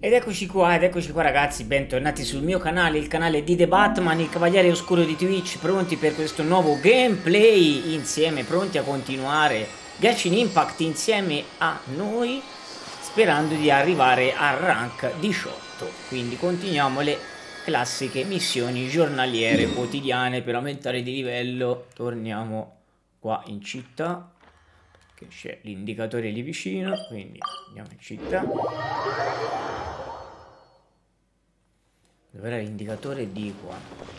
Ed eccoci qua ragazzi, bentornati sul mio canale, il canale di The Batman, il Cavaliere Oscuro di Twitch, pronti per questo nuovo gameplay insieme, pronti a continuare Genshin Impact insieme a noi, sperando di arrivare al rank 18. Quindi continuiamo le classiche missioni giornaliere quotidiane per aumentare di livello. Torniamo qua in città, che c'è l'indicatore lì vicino, quindi andiamo in città. Dov'era l'indicatore di qua?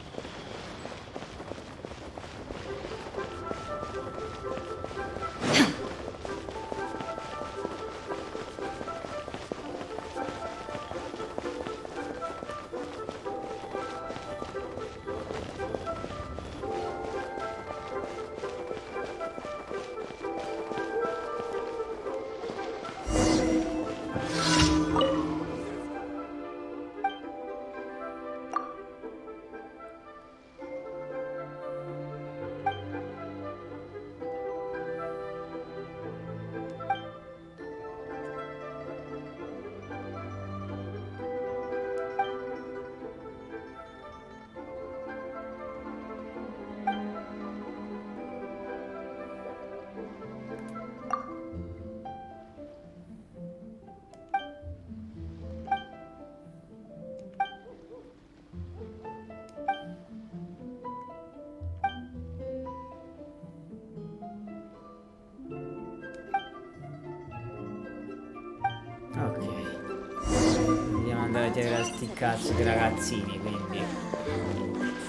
Dobbiamo andare a tirare sti cazzo di ragazzini, quindi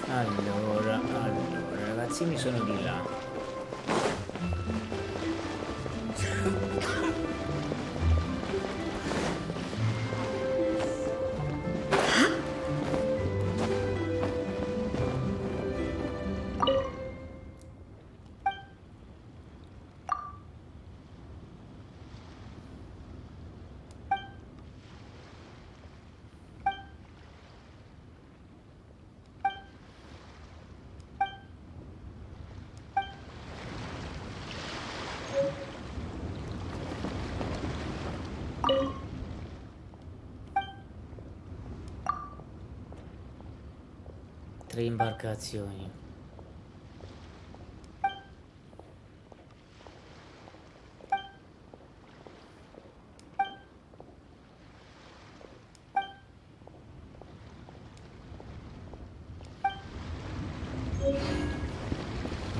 allora, i ragazzini sono di là. Tre imbarcazioni.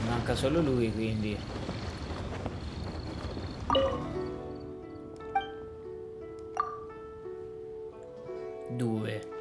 Manca solo lui, quindi due.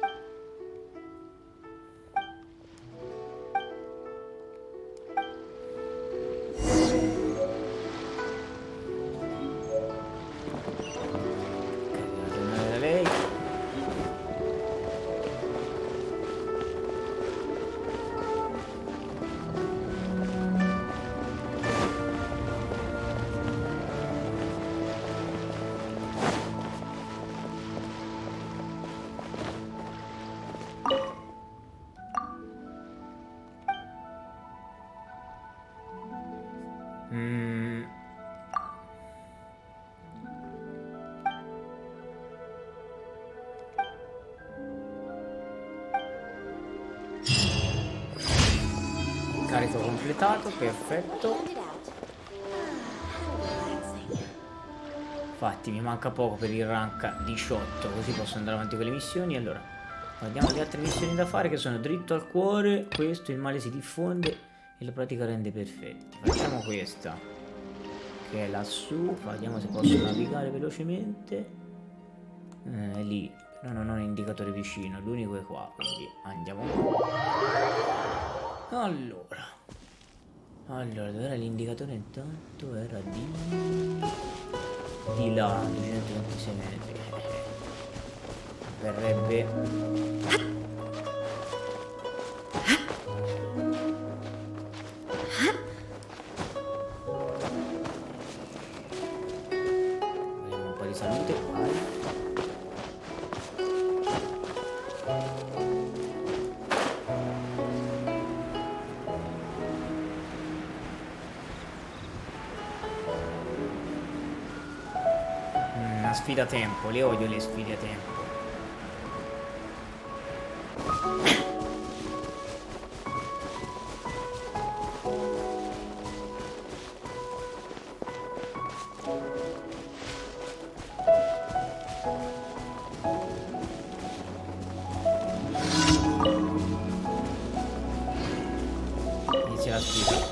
Carico completato, perfetto. Infatti mi manca poco per il rank 18, così posso andare avanti con le missioni. Allora, guardiamo le altre missioni da fare, che sono dritto al cuore, questo, il male si diffonde e la pratica rende perfetti. Facciamo questa, che è lassù, vediamo se posso navigare velocemente. Lì, però non ho un indicatore vicino, l'unico è qua, quindi andiamo qua. Allora, dove era l'indicatore intanto? Era di là, 226 metri. Verrebbe... Vediamo un po' di salute, vai. Sfida a tempo, le odio le sfide a tempo. Inizia la sfida.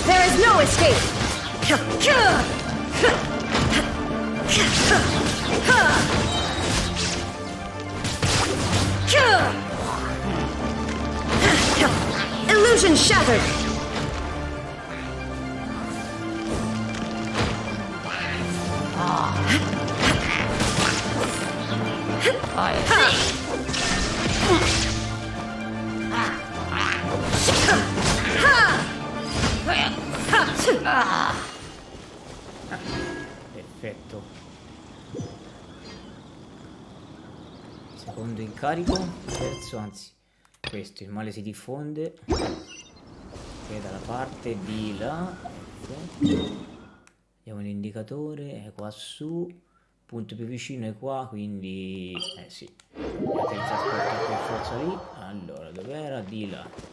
There is no escape! Illusion shattered! Perfetto. Secondo incarico, terzo, anzi, questo, il male si diffonde. Ok, dalla parte di là. Perfetto. Vediamo l'indicatore, è qua su. Punto più vicino è qua, quindi sì. Andiamo a trasportare per forza lì. Allora, dov'era? Di là.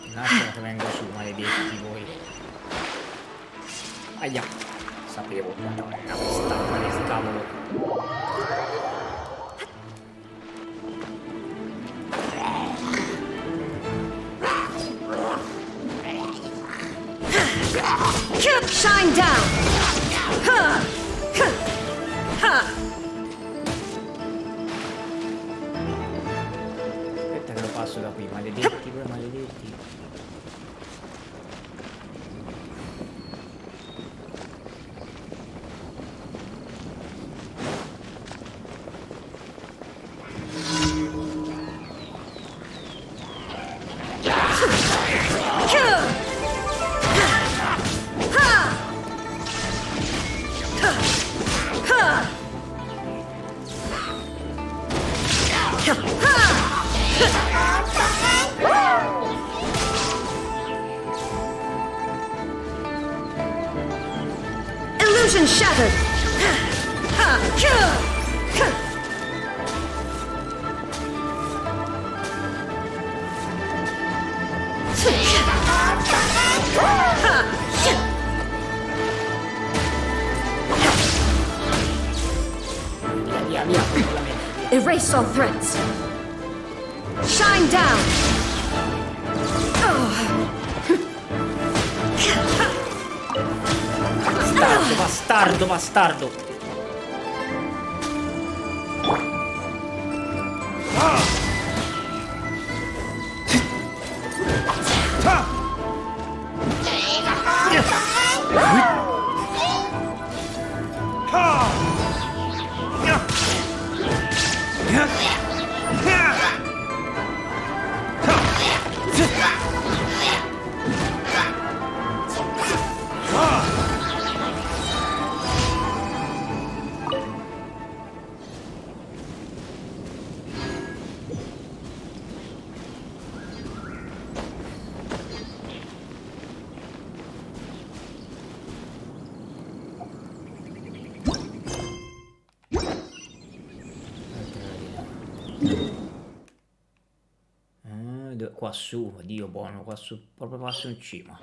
Un attimo che vengo su, maledetti voi. Aia, sapevo, madonna, questa del cavolo. Shine down! Aspetta che lo passo da qui, maledetti, voi maledetti. Illusion shattered! Via, via, Erase all threats! Shine down! Bastardo, bastardo, bastardo. Qua su, Dio buono, qua su, proprio qua su in cima.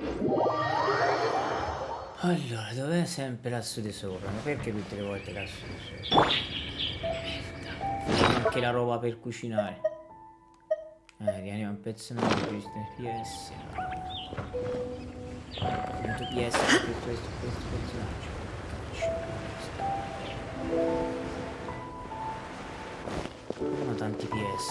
Allora, dov'è sempre lasso di sopra? Ma perché tutte le volte lasso di sopra? Merda. Anche la roba per cucinare. Rimaniamo un pezzo nuovo per il PS. Quanto PS per questo personaggio? Non ho tanti PS.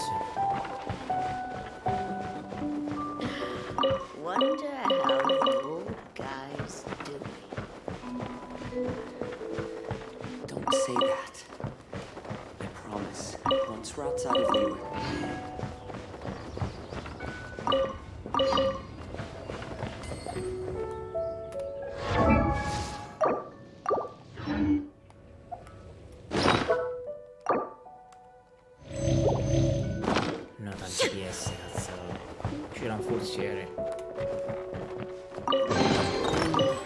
No, tanti PS, cazzo. C'era un forziere.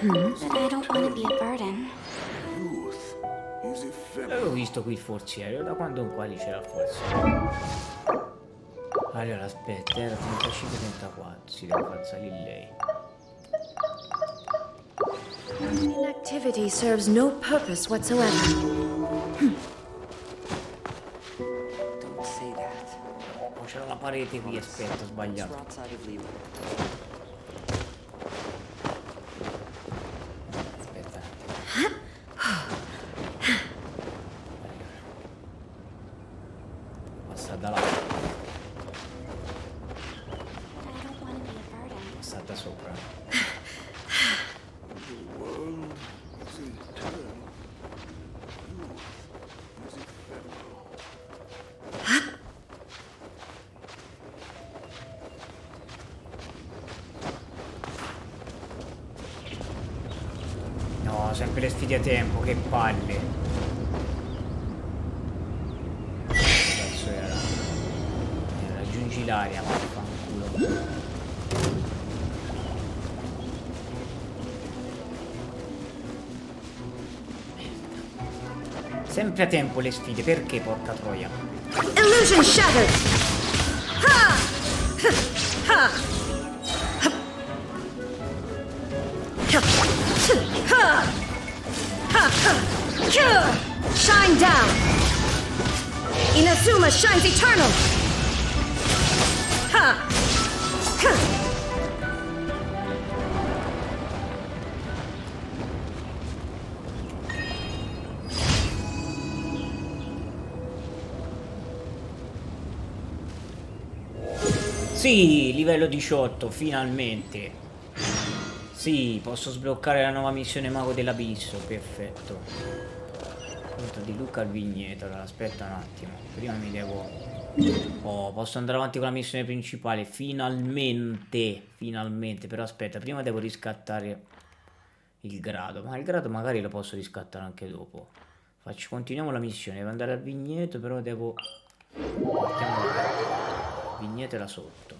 But I don't want to be a burden. Avevo visto qui il forziere, da quando in quali c'era il forziere? Allora, aspetta, era 35-34, si deve far salire lei. Inactivity serves no purpose whatsoever. Don't say that. Oh, c'era la parete qui, aspetta, ho sbagliato. Aspetta. Passa da là, But I don't want to be a burden. passa da sopra. No, sempre le sfide a tempo, che palle. Adesso era. Raggiungi l'aria, vaffanculo. Sempre a tempo le sfide, perché porca troia? Illusion shattered! Ha! Ha! Shine down! Inazuma shines eternal! Ha! Sì, livello 18, finalmente. Sì, posso sbloccare la nuova missione Mago dell'Abisso, perfetto. Punto di Luca al vigneto, allora aspetta un attimo. Prima mi devo... Oh, posso andare avanti con la missione principale, finalmente. Finalmente, però aspetta, prima devo riscattare il grado. Ma il grado magari lo posso riscattare anche dopo. Continuiamo la missione, devo andare al vigneto, però devo... Partiamo da... Il vigneto era sotto.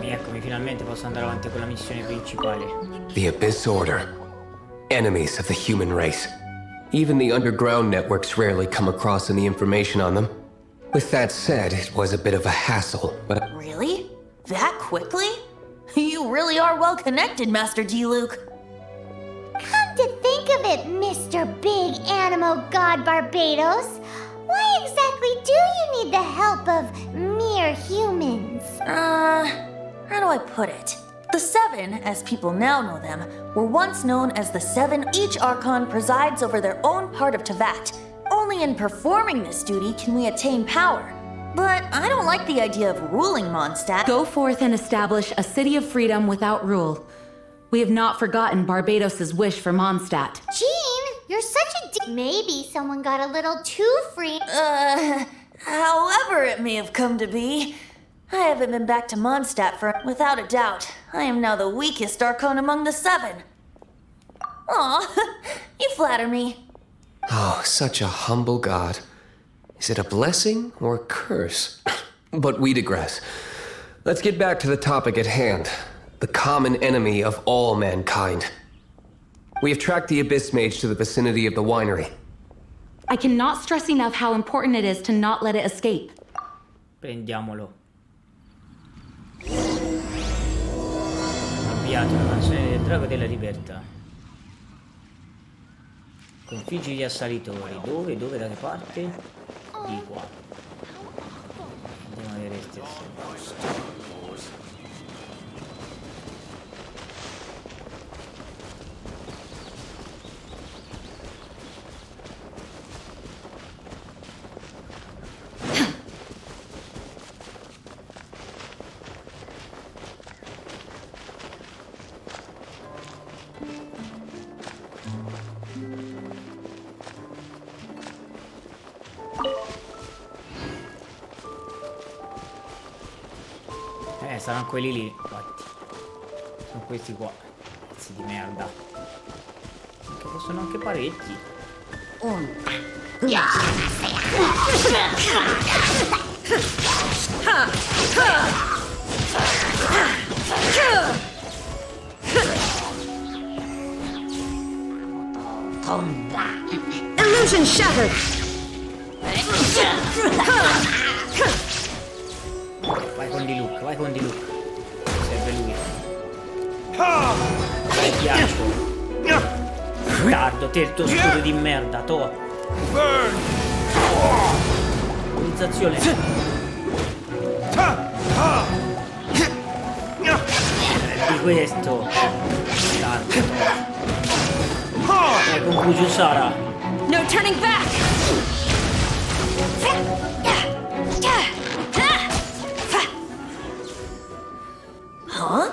Eccomi, finalmente posso andare avanti con la missione principale. The Abyss Order. Enemies of the human race. Even the underground networks rarely come across any information on them. With that said, it was a bit of a hassle, but... Really? That quickly? You really are well connected, Master D. Luke. Come to think of it, Mr. Big Animal God Barbados, why exactly do you need the help of mere humans? How do I put it? The Seven, as people now know them, were once known as the Seven. Each Archon presides over their own part of Tevat. Only in performing this duty can we attain power. But I don't like the idea of ruling Mondstadt. Go forth and establish a city of freedom without rule. We have not forgotten Barbados' wish for Mondstadt. Jean, you're such a maybe someone got a little too free. However it may have come to be, I haven't been back to Mondstadt for... Without a doubt, I am now the weakest Archon among the Seven. Aw, you flatter me. Oh, such a humble god. Is it a blessing or a curse? But we digress. Let's get back to the topic at hand. The common enemy of all mankind. We have tracked the Abyss Mage to the vicinity of the winery. I cannot stress enough how important it is to not let it escape. Prendiamolo. Inviato la canzone del drago della libertà. Configgi gli assalitori. Dove? Dove? Da che parte? Di qua. Andiamo a vedere questi assalitori. Saranno quelli lì, infatti. Sono questi qua. Pezzi di merda. Che possono anche parecchi. Illusion shattered! Vai con di Luke, vai con di Luke. Serve lui. Dai, ghiaccio. Tardo, te il tuo scudo di merda, to. Organizzazione. Di questo. Tardo, to. Vai con Kuju-Sara. No turning back! Huh?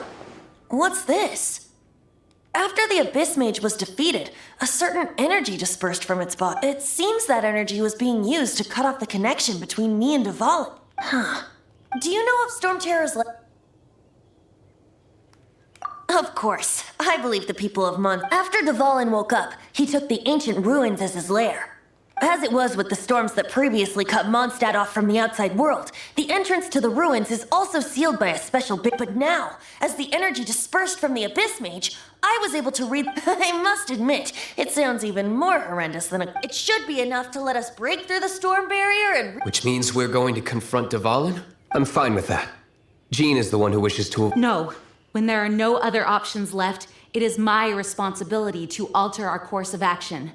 What's this? After the Abyss Mage was defeated, a certain energy dispersed from its body. It seems that energy was being used to cut off the connection between me and Dvalin. Huh. Do you know of Storm Terror's Of course. I believe the people of After Dvalin woke up, he took the ancient ruins as his lair. As it was with the storms that previously cut Mondstadt off from the outside world, the entrance to the ruins is also sealed by a special bit. But now, as the energy dispersed from the Abyss Mage, I was able to read. I must admit, it sounds even more horrendous than a. It should be enough to let us break through the storm barrier and. Which means we're going to confront Dvalin? I'm fine with that. Jean is the one who wishes to. No. When there are no other options left, it is my responsibility to alter our course of action.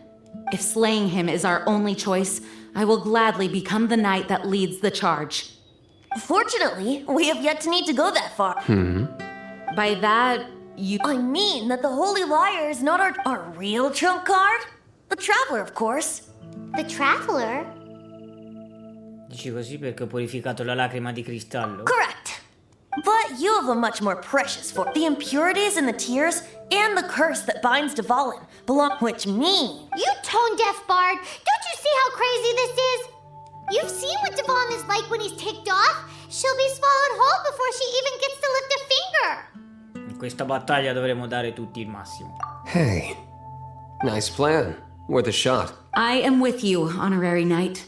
If slaying him is our only choice, I will gladly become the knight that leads the charge. Fortunately, we have yet to need to go that far. By that, you... I mean that the Holy Liar is not our real trump card? The Traveler, of course. The Traveler? Dici così perché ho purificato la lacrima di cristallo? Correct. But you have a much more precious form. The impurities and the tears and the curse that binds Dvalin belong, which mean... You tone-deaf bard! Don't you see how crazy this is? You've seen what Dvalin is like when he's ticked off. She'll be swallowed whole before she even gets to lift a finger. In questa battaglia dovremo dare tutti il massimo. Hey, nice plan. Worth a shot. I am with you, honorary knight.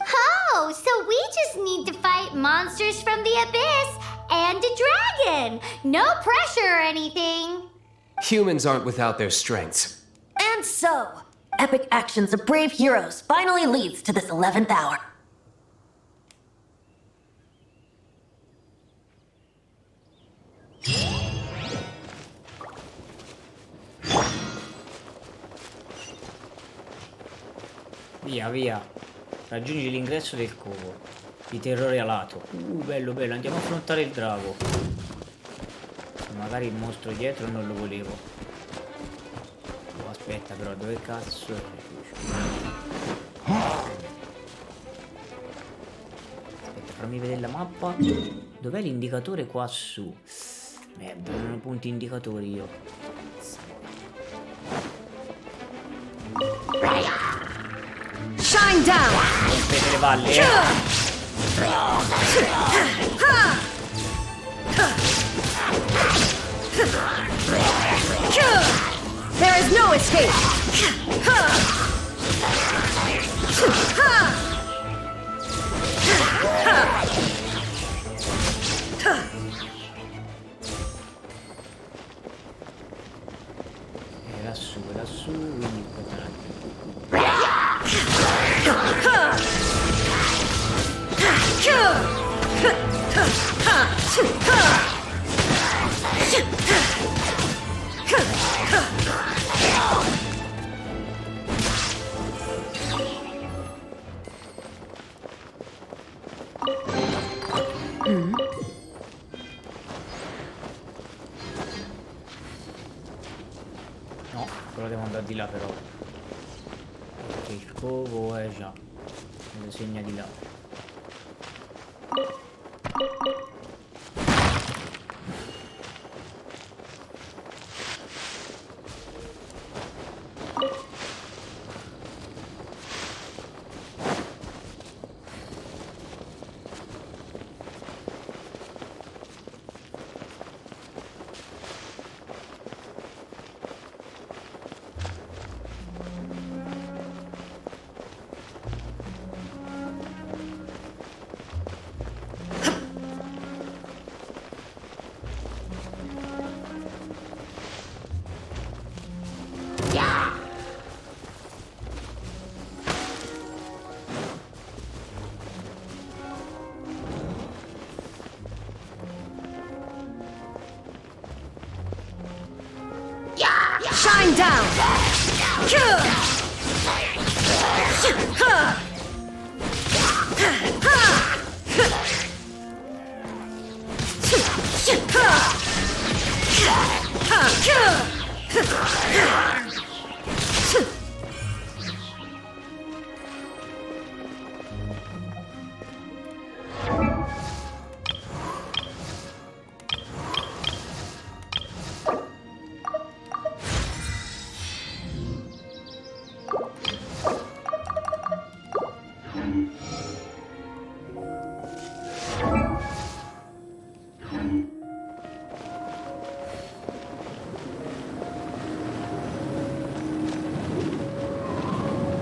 Oh, so we just need to fight monsters from the abyss and a dragon. No pressure or anything. Humans aren't without their strengths. And so, epic actions of brave heroes finally leads to this 11th hour. Via, via. Raggiungi l'ingresso del covo. Di terrore alato. Bello, bello. Andiamo a affrontare il drago. Magari il mostro dietro non lo volevo. Oh, aspetta però, dove cazzo è? Aspetta, fammi vedere la mappa. Dov'è l'indicatore qua su? Merda, non ho punti indicatori io. Shine down! Rompete le valle, There is no escape! È lassù, quindi aspetta un attimo. sta di là però. Perché il covo è già. Me lo segna di là. Shine down!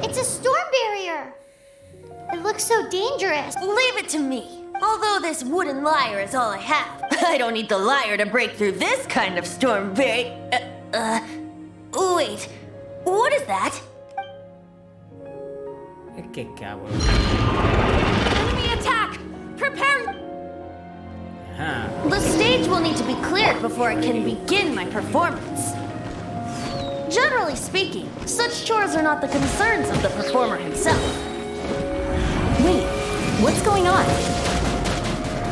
It's a storm barrier. It looks so dangerous. Leave it to me. Although this wooden lyre is all I have, I don't need the lyre to break through this kind of storm barrier. Wait, what is that? E che cavolo. Enemy attack! Prepare! Ah, The stage will need to be cleared before I can begin my performance. Generally speaking, such chores are not the concerns of the performer himself. Wait, what's going on?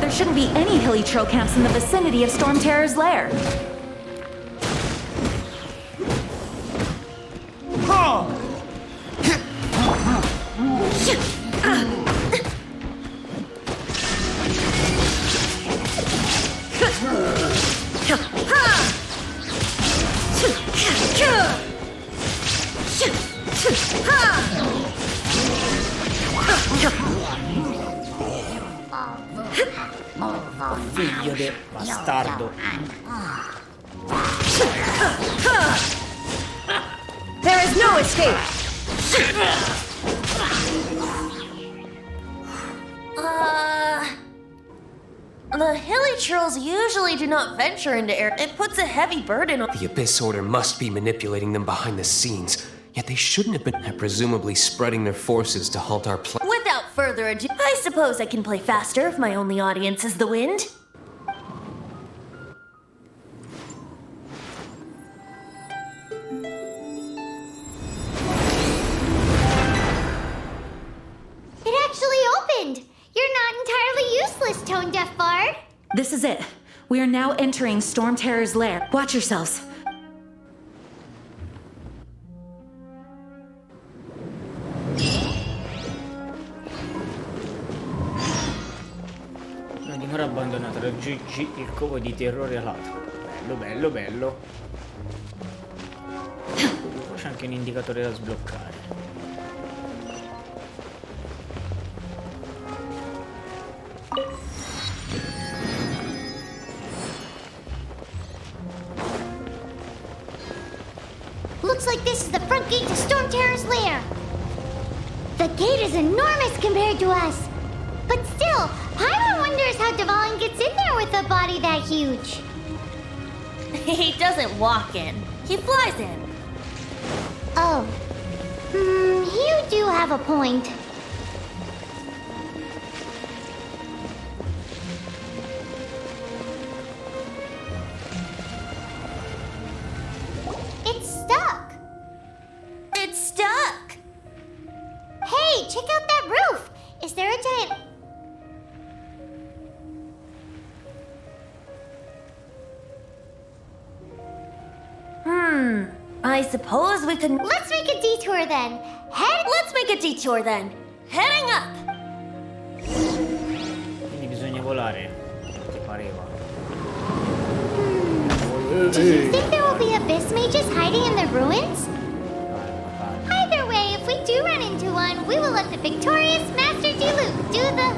There shouldn't be any hilly troll camps in the vicinity of Storm Terror's lair. figlio del bastardo. There is no escape! The hilly trolls usually do not venture into air. It puts a heavy burden on. The Abyss Order must be manipulating them behind the scenes. Yet they shouldn't have been presumably spreading their forces to halt our plan. Without further ado, I suppose I can play faster if my only audience is the wind. It actually opened. You're not entirely useless, Tone Deaf Bard. This is it. We are now entering Storm Terror's lair. Watch yourselves. Una dimora abbandonata, raggiungi il covo di terrore alato. Bello, bello, bello. Poi c'è anche un indicatore da sbloccare. Looks like this is the front gate to Storm Terror's lair. The gate is enormous compared to us. But still, Paimon wonders how Devon gets in there with a body that huge. He doesn't walk in, he flies in. Oh. You do have a point. It's stuck. It's stuck. Hey, check out that roof. Is there a giant... I suppose we can... Let's make a detour then. Let's make a detour then. Heading up. Quindi bisogna volare. Ti pareva. Do you think there will be abyss mages hiding in the ruins? Calma, calma. Either way, if we do run into one, we will let the victorious Master Diluc do the...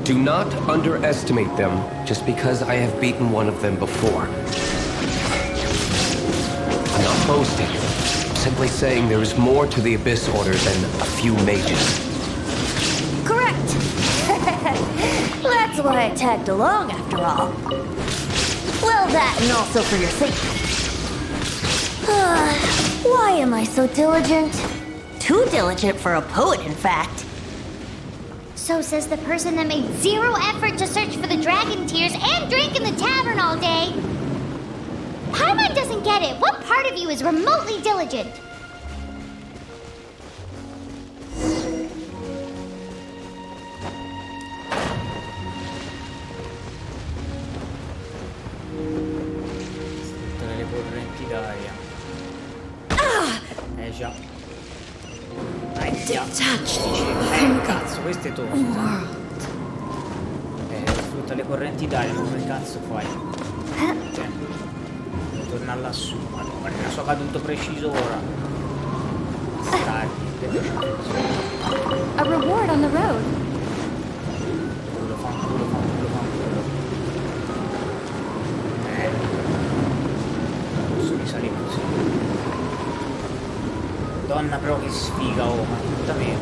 Do not underestimate them just because I have beaten one of them before. I'm not boasting. I'm simply saying there is more to the Abyss Order than a few mages. Correct. That's why I tagged along after all. Well, that and also for your safety. Why am I so diligent? Too diligent for a poet, in fact. So says the person that made zero effort to search for the dragon tears and drank in the tavern all day. Paimon doesn't get it. What part of you is remotely diligent? Tutte le correnti d'aria. Già. Cazzo, questo è tosto. Sfrutta le correnti d'aria, ma come cazzo fai? Cioè, torna lassù, ma non so caduto preciso ora. A reward on the road. Fanculo. Non posso risalire così. Donna però che sfiga, oh, ma tutta merda.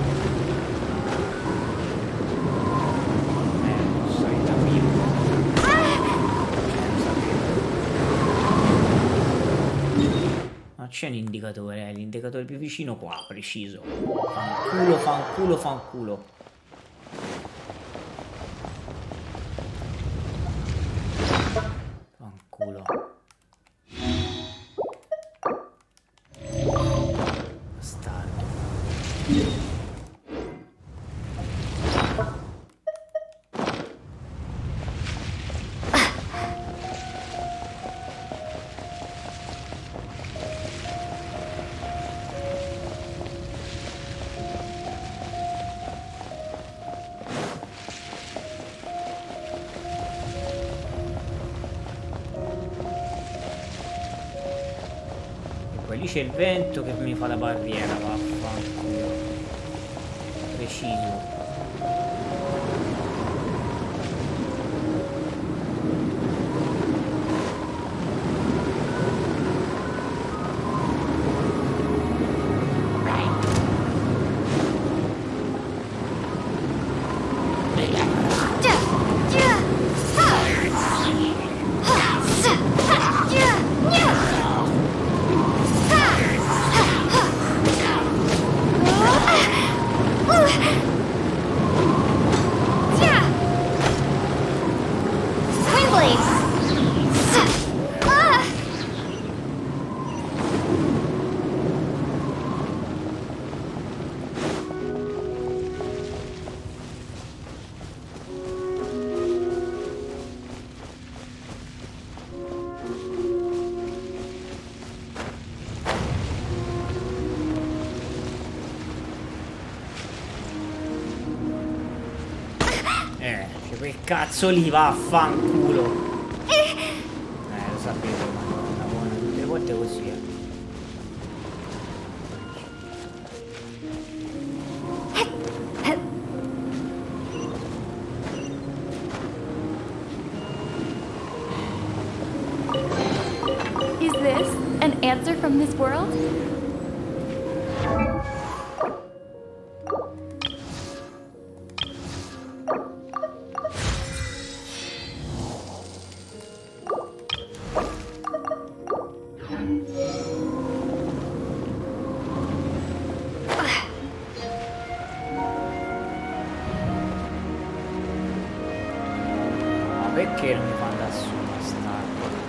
Posso salire da qui. Ma c'è un indicatore, l'indicatore più vicino qua, preciso. Fanculo. Fanculo. Lì c'è il vento che mi fa la barriera, vaffanculo. Preciso. Quel cazzo lì, vaffanculo. Lo sapevo, ma una buona tutte le volte così. Is this an answer from this world? Perché non mi fa andare su bastardo?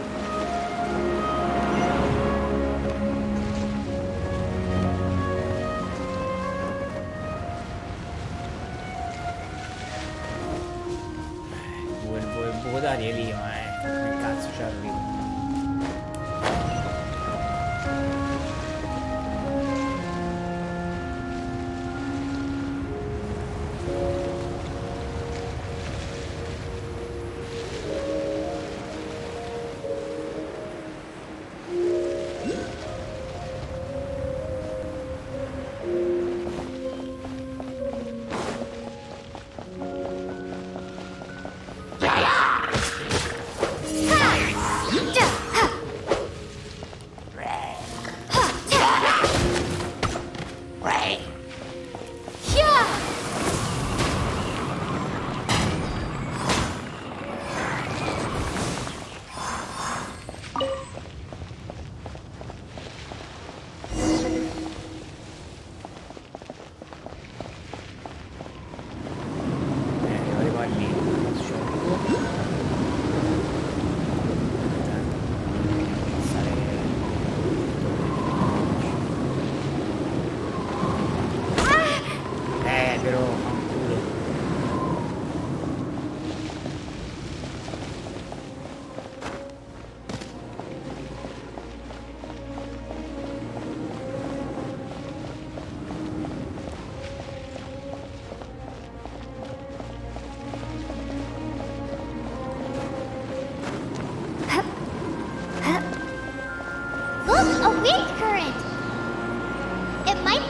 Il buco d'aria è lì, ma come cazzo ci arrivo?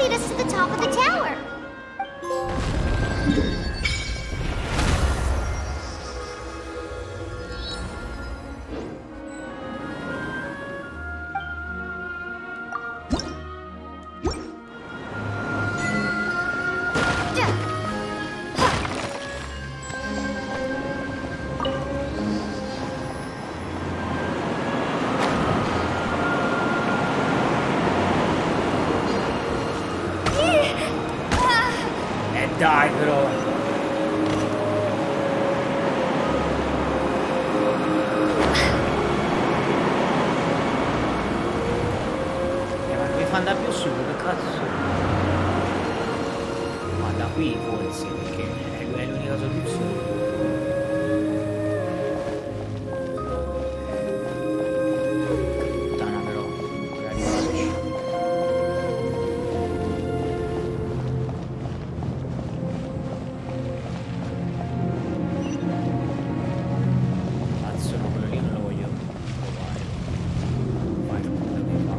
lead us to the top of the tower. Dai però. Ma mi fa andare più su, che cazzo? Ma da qui forse, perché è l'unica soluzione. Puttana però, magari faccio. Cazzo no, quello lì non lo voglio provare. Fai il culo che fa.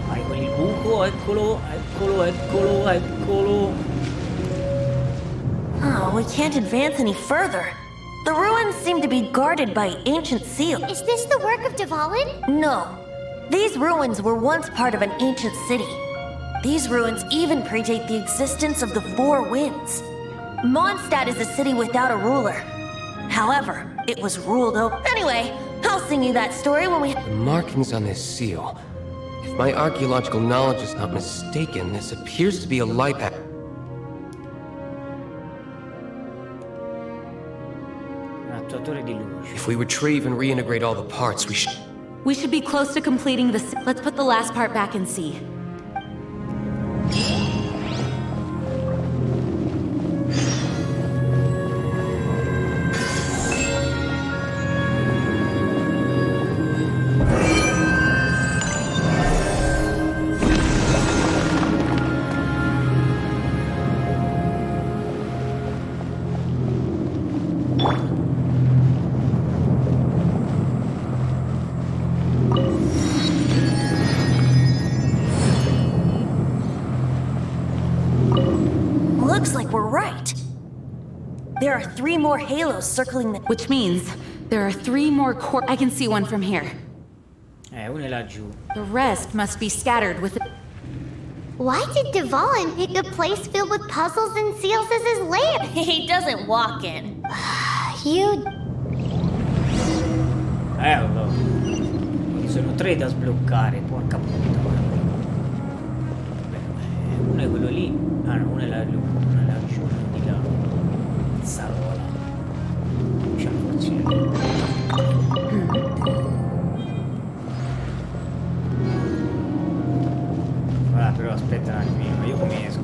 Vai con il buco, eccolo, eccolo, eccolo, eccolo. Oh, we can't advance any further. The ruins seem to be guarded by ancient seals. Is this the work of Dvalin? No. These ruins were once part of an ancient city. These ruins even predate the existence of the Four Winds. Mondstadt is a city without a ruler. However, it was ruled over. Anyway, I'll sing you that story when we. The markings on this seal. If my archaeological knowledge is not mistaken, this appears to be a light path. Un attuatore di luce. If we retrieve and reintegrate all the parts, we should. We should be close to completing this. Let's put the last part back and see. Looks like we're right. There are 3 more halos circling the. Which means there are 3 more I can see one from here. Uno è laggiù. The rest must be scattered with. Why did Dvalin pick a place filled with puzzles and seals as his lair? He doesn't walk in. You... Allora. Ci sono 3 da sbloccare, porca puttana. Uno è quello lì. Ah no, uno è laggiù, uno di là. Zazzarola. C'è un Guarda, però aspetta un attimino, ma io come esco?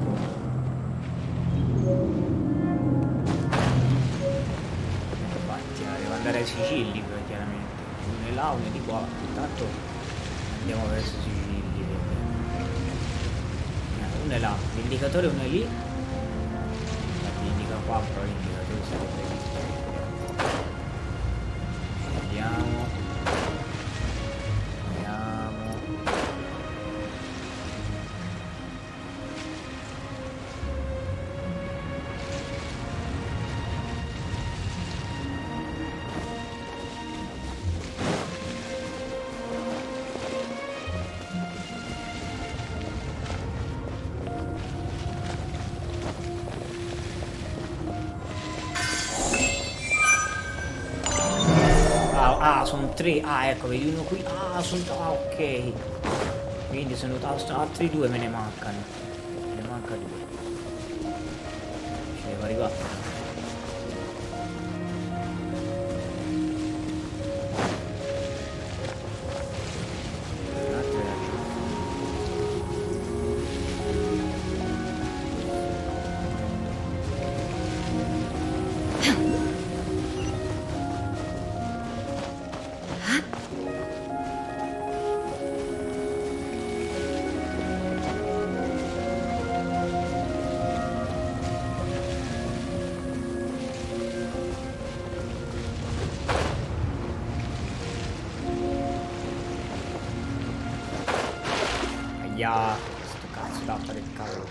Infatti, devo andare ai sigilli, chiaramente. Uno è là, uno è di qua. Intanto andiamo verso i sigilli. Uno è là, l'indicatore uno è lì. Infatti indica qua, però l'indicatore sarebbe lì. Vediamo. Ah, sono 3. Ah, ecco, vedi uno qui. Ah, sono. Ah, ok. Quindi sono altri 2 me ne mancano. Me ne manca 2. Ci devo arrivare. Ya, sto cazzo d'acqua del cavolo.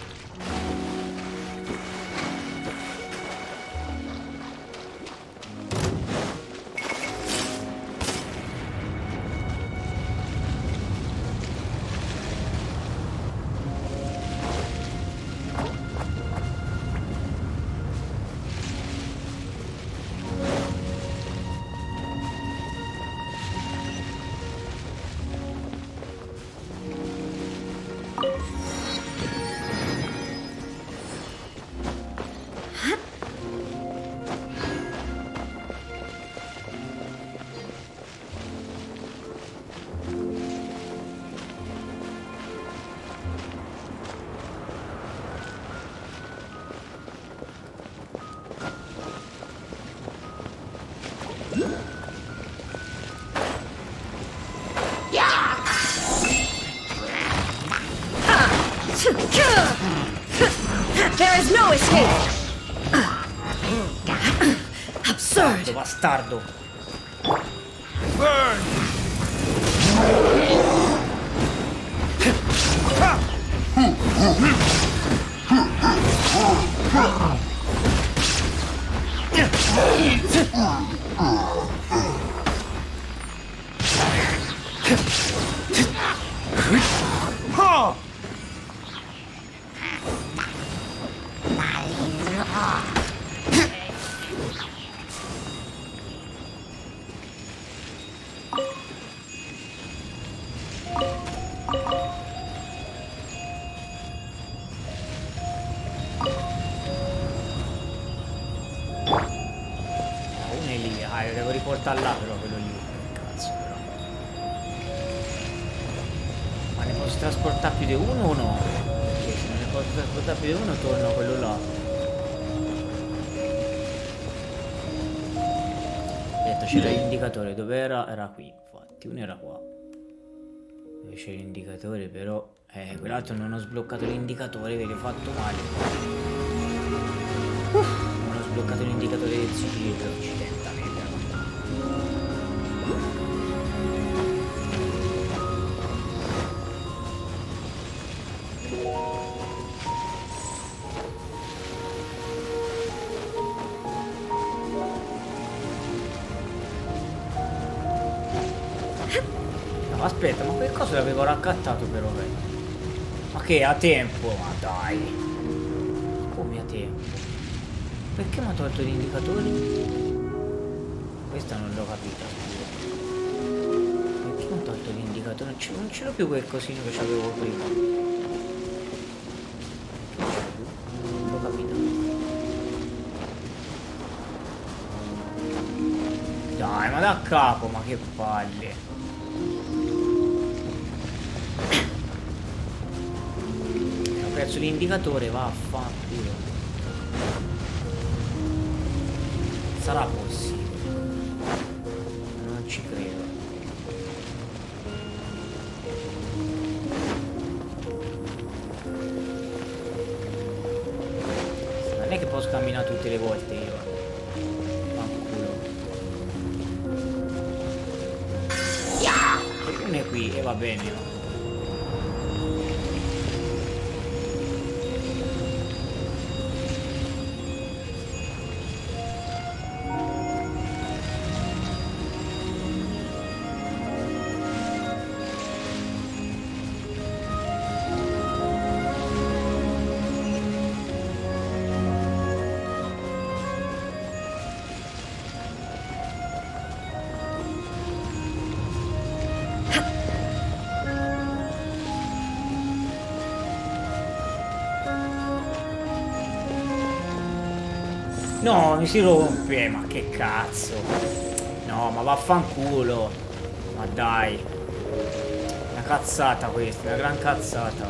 There is no escape! Absurd! Bastardo. Uno è lì, lo devo riportare là però quello lì. Che cazzo però. Ma ne posso trasportare più di uno o no? Perché se non ne posso trasportare più di uno torno a quello là. Ho detto c'era l'indicatore, dove era? Era qui, infatti, uno era qua. Dove c'è l'indicatore però. Quell'altro non ho sbloccato l'indicatore, ve l'ho fatto male. Non ho sbloccato l'indicatore del sigillo occidentale. No, aspetta, ma quel coso l'avevo raccattato però, ma che a tempo? Ma dai. Come a tempo? Perché mi ha tolto gli indicatori? Questa non l'ho capita, scusa. Perché mi ha tolto gli indicatori? Non ce l'ho più quel cosino che c'avevo prima. Non l'ho capito. Dai, ma da capo, ma che palle. Ho perso l'indicatore, vaffanculo. Sarà possibile. Non ci credo. Non è che posso camminare tutte le volte io. Fanculo. E uno è qui e va bene. No, mi si rompe, ma che cazzo. No, ma vaffanculo. Ma dai. Una cazzata questa, una gran cazzata.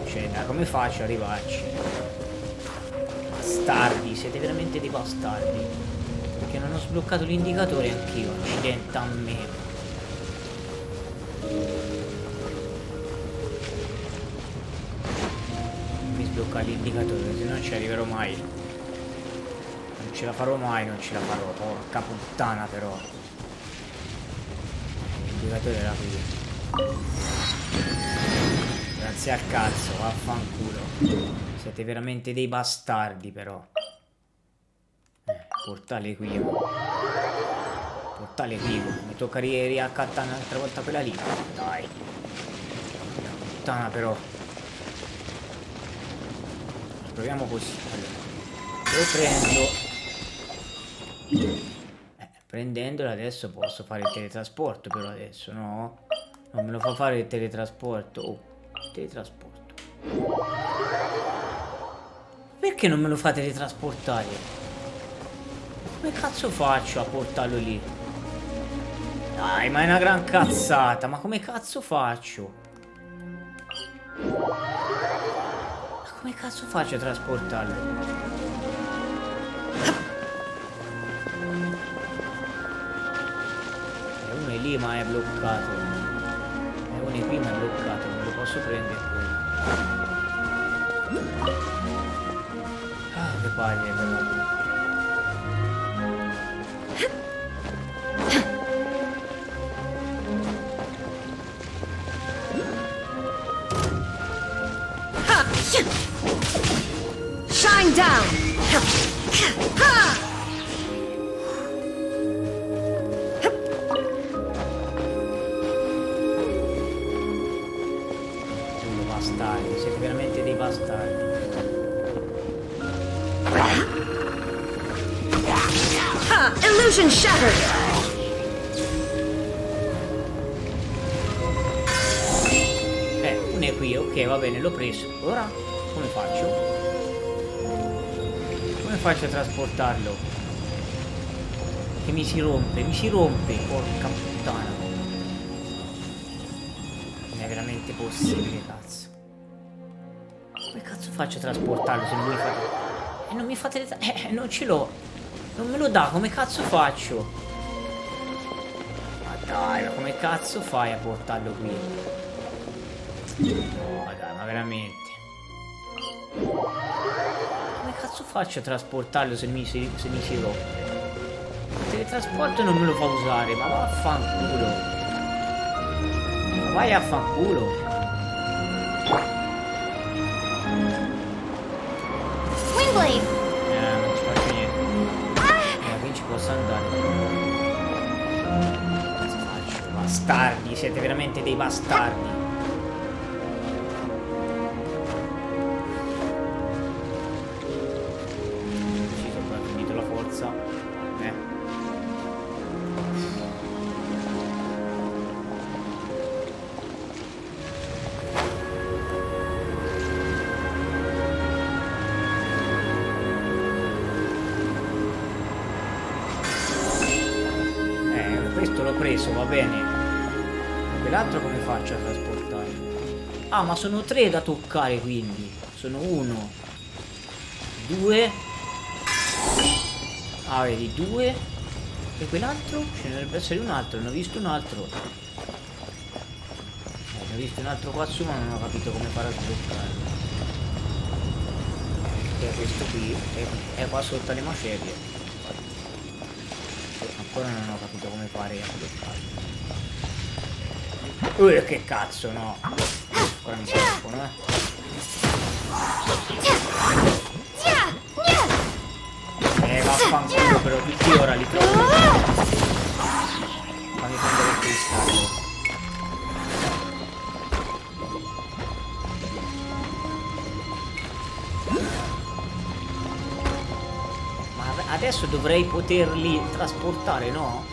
Cioè, dai, come faccio ad arrivarci? Bastardi, siete veramente dei bastardi. Perché non ho sbloccato l'indicatore anch'io, accidenta a me. Mi sblocca l'indicatore, se no non ci arriverò mai. Non ce la farò mai, non ce la farò. Porca puttana però. L'indicatore era qui. Grazie al cazzo, vaffanculo. Siete veramente dei bastardi, però. Portale qui. Portale qui. Mi tocca riaccattare un'altra volta quella lì. Dai. Puttana, però. Proviamo così. Allora. Lo prendo. Prendendolo adesso posso fare il teletrasporto, però adesso no. Non me lo fa fare il teletrasporto. Oh, teletrasporto. Perché non me lo fa teletrasportare? Come cazzo faccio a portarlo lì? Dai, ma è una gran cazzata. Ma come cazzo faccio? Ma come cazzo faccio a trasportarlo? Uno è lì ma è bloccato. E uno è qui ma è bloccato. Non lo posso prendere quello. Ah, che palle però. Shine down! Sono bastardi, siete veramente dei bastardi. Illusion shattered! Uno è qui, ok, va bene, l'ho preso. Ora come faccio? Come faccio a trasportarlo? Che mi si rompe, porca puttana. Non è veramente possibile, cazzo. Come cazzo faccio a trasportarlo se non mi fate... non mi fate... non ce l'ho. Non me lo dà, come cazzo faccio? Ma dai, ma come cazzo fai a portarlo qui? Ma dai, ma veramente. Come cazzo faccio a trasportarlo se mi si rompe? Il teletrasporto non me lo fa usare, ma vaffanculo. Ma vai a fanculo. Windblade! Non ci faccio niente. Qui ci posso andare. Cosa faccio? Bastardi, siete veramente dei bastardi. Va bene. Quell'altro come faccio a trasportare? Ah, ma sono 3 da toccare, quindi sono 1 2. Ah, vedi, 2. E quell'altro? Ce ne dovrebbe essere un altro. Ne ho visto un altro. Ne ho visto un altro qua su, ma non ho capito come fare a sbloccarlo. Che è questo qui. È qua sotto le macerie. Ancora non ho capito come fare a bloccarlo. Che cazzo, no. Ancora mi servono, vaffanculo, però tutti ora li trovo. Fammi prendere il cristallo. Adesso dovrei poterli trasportare, no?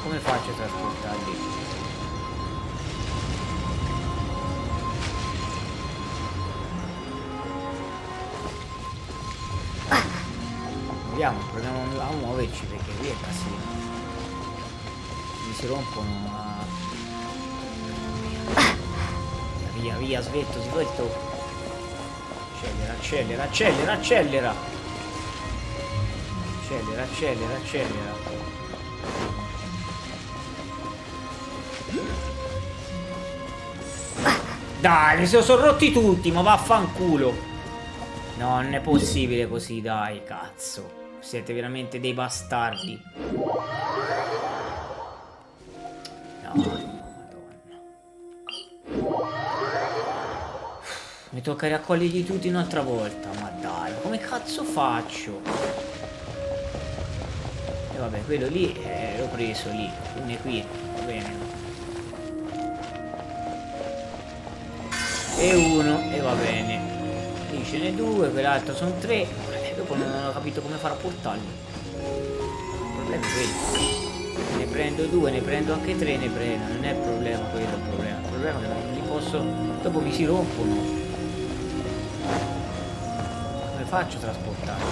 Come faccio a trasportarli? Proviamo a muoverci perché qui è casino. Mi si rompono. Via, svelto. Accelera. Dai, mi sono rotti tutti, ma vaffanculo. No, non è possibile così, dai, cazzo. Siete veramente dei bastardi. No, madonna. Mi tocca raccoglierli tutti un'altra volta. Ma dai, come cazzo faccio? E vabbè, quello lì l'ho preso lì. Uno qui, va bene. E uno, e va bene. Lì ce n'è due, quell'altro sono tre. Dopo non ho capito come farò a portarli. Il problema è quello. Ne prendo due, ne prendo anche tre, ne prendo. Non è il problema quello, il problema. Il problema è che non li posso. Dopo mi si rompono. Come faccio a trasportarli?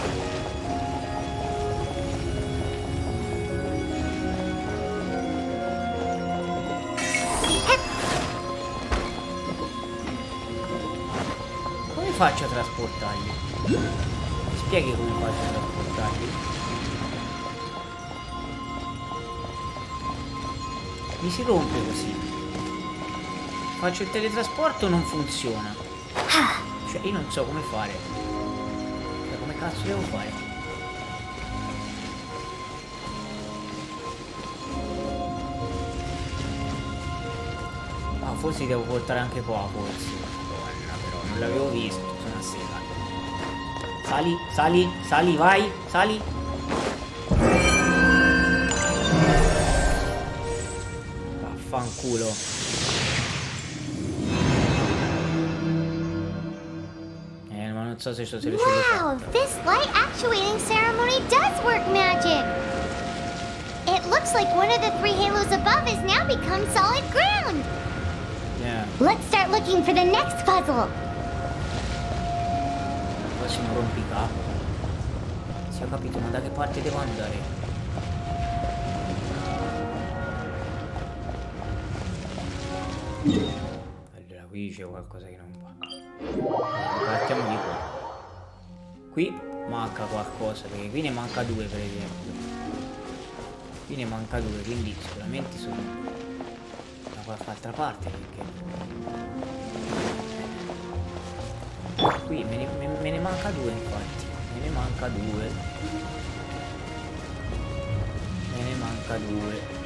Come faccio a trasportarli? Mi spieghi come faccio a trasportarli? Mi si rompe così. Faccio il teletrasporto, non funziona. Cioè io non so come fare. Cioè, come cazzo devo fare? Ah, forse li devo portare anche qua, forse. Madonna, però non l'avevo visto, sono a sera. Sali, sali, sali, vai, sali. Vaffanculo. Ma non so se ce l'ho Wow, this light actuating ceremony does work magic. It looks like one of the three halos above has now become solid ground. Yeah. Let's start looking for the next puzzle. Prossimo rompicapo. Si ho capito, ma da che parte devo andare? Allora, qui c'è qualcosa che non va. Partiamo di qua. Qui manca qualcosa, perché qui ne manca due, per esempio. Qui ne manca due, quindi sicuramente sono da qualche altra parte, perché qui me ne manca due, infatti. Me ne manca due. Me ne manca due.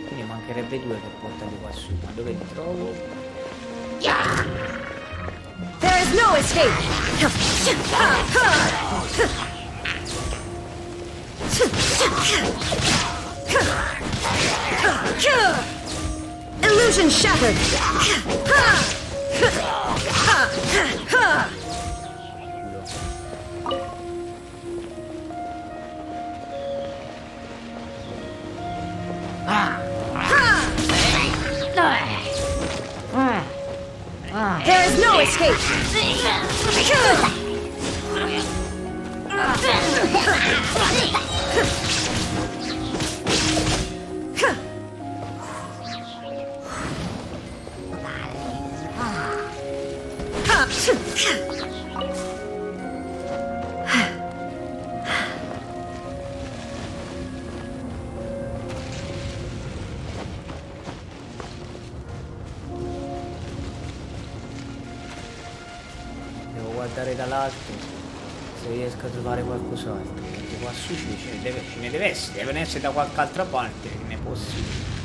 Quindi mancherebbe due per portarli qua su. Ma dove li trovo? There is no escape! Illusion shattered! There is no escape! Devo guardare dall'alto se riesco a trovare qualcos'altro, perché qua su ce ne deve essere, devono essere da qualche altra parte, che ne è possibile.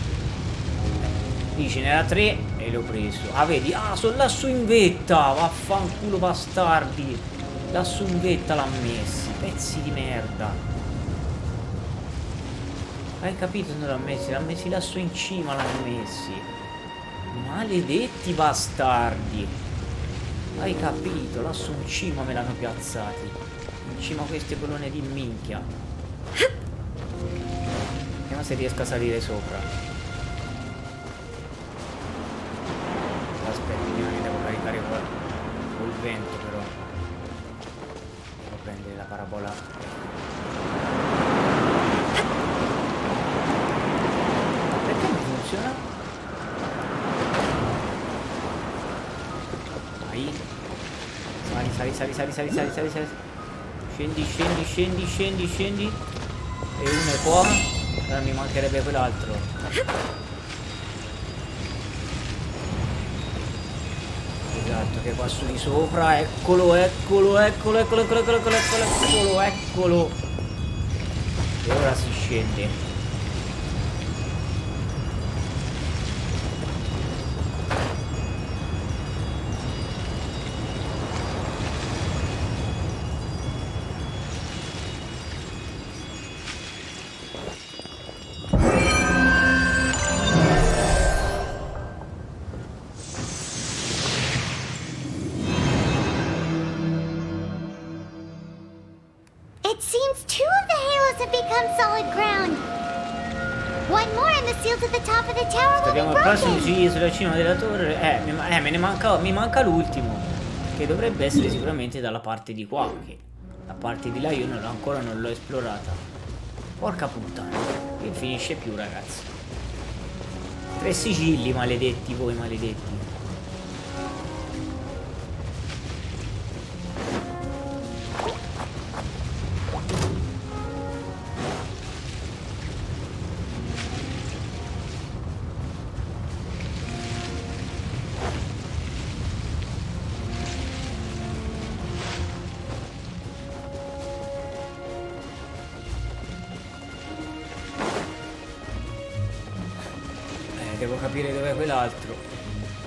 Lì ce n'era tre e l'ho preso. Ah, vedi? Ah, sono lassù in vetta. Vaffanculo bastardi. Lassù in vetta l'ha messi. Pezzi di merda. Hai capito? Non l'ha messi lassù in cima, l'hanno messi. Maledetti bastardi. Hai capito? Lassù in cima me l'hanno piazzati. In cima a queste colonne di minchia. Vediamo se riesco a salire sopra. Aspetta, io mi devo caricare col vento, però devo prendere la parabola. Perché non funziona? Vai. Sali. Scendi. E uno è qua. Allora mi mancherebbe quell'altro. Esatto, che qua su di sopra, eccolo. E ora si scende. It seems 2 of the halos have become solid ground. One more and the seal to the top of the tower will Abbiamo be il prossimo broken. sì, sulla cima della torre. Mi manca l'ultimo. Che dovrebbe essere sicuramente dalla parte di qua. Che la parte di là io ancora non l'ho esplorata. Porca puttana. Qui non finisce più, ragazzi. 3 sigilli, maledetti voi, maledetti. Devo capire dov'è quell'altro.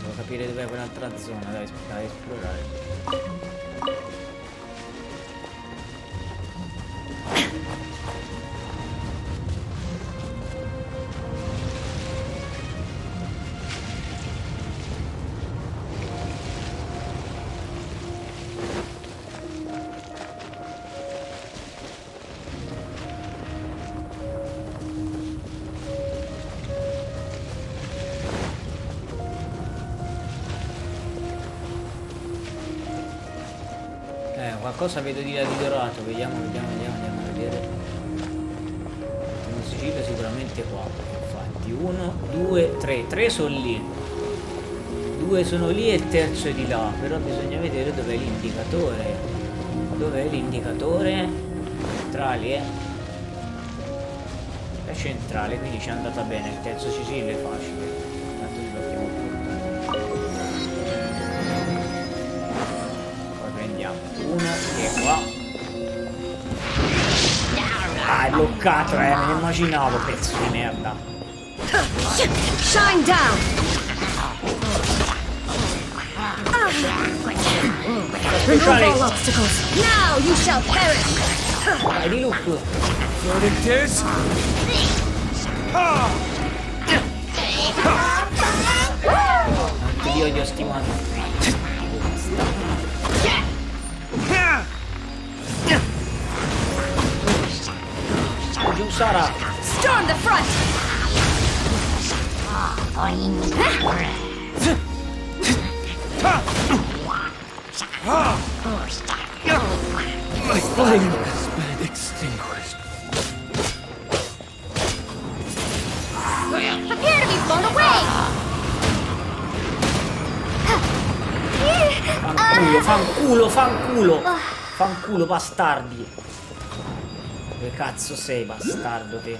Devo capire dov'è quell'altra zona da esplorare. Qualcosa vedo di là di dorato, vediamo a vedere. Un sigillo sicuramente qua. Infatti 1, 2, 3. 3 sono lì. 2 sono lì e il terzo è di là. Però bisogna vedere dov'è l'indicatore. Dov'è l'indicatore? Centrale, È centrale, quindi ci è andata bene. Il terzo sigillo è facile. Tanto ci dobbiamo portare. Uno che è qua. Ah, è bloccato, me ne immaginavo, pezzo di merda. Shine down. Remove all obstacles. Now you shall perish. Vai di loop. Anche io gli ho stimato. Giù Sara. Storm the front. My flame has been extinguished. Prepare to be blown away. Fanculo, bastardi. Dove cazzo sei, bastardo te?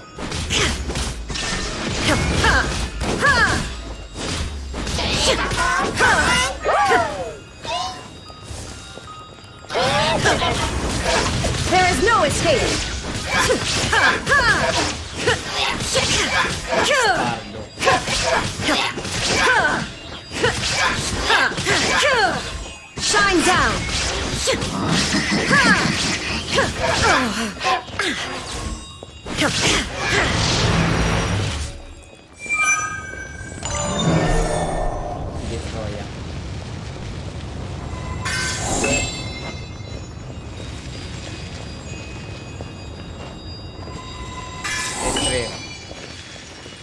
There is no escape. Shine down. Di Troia. E 3.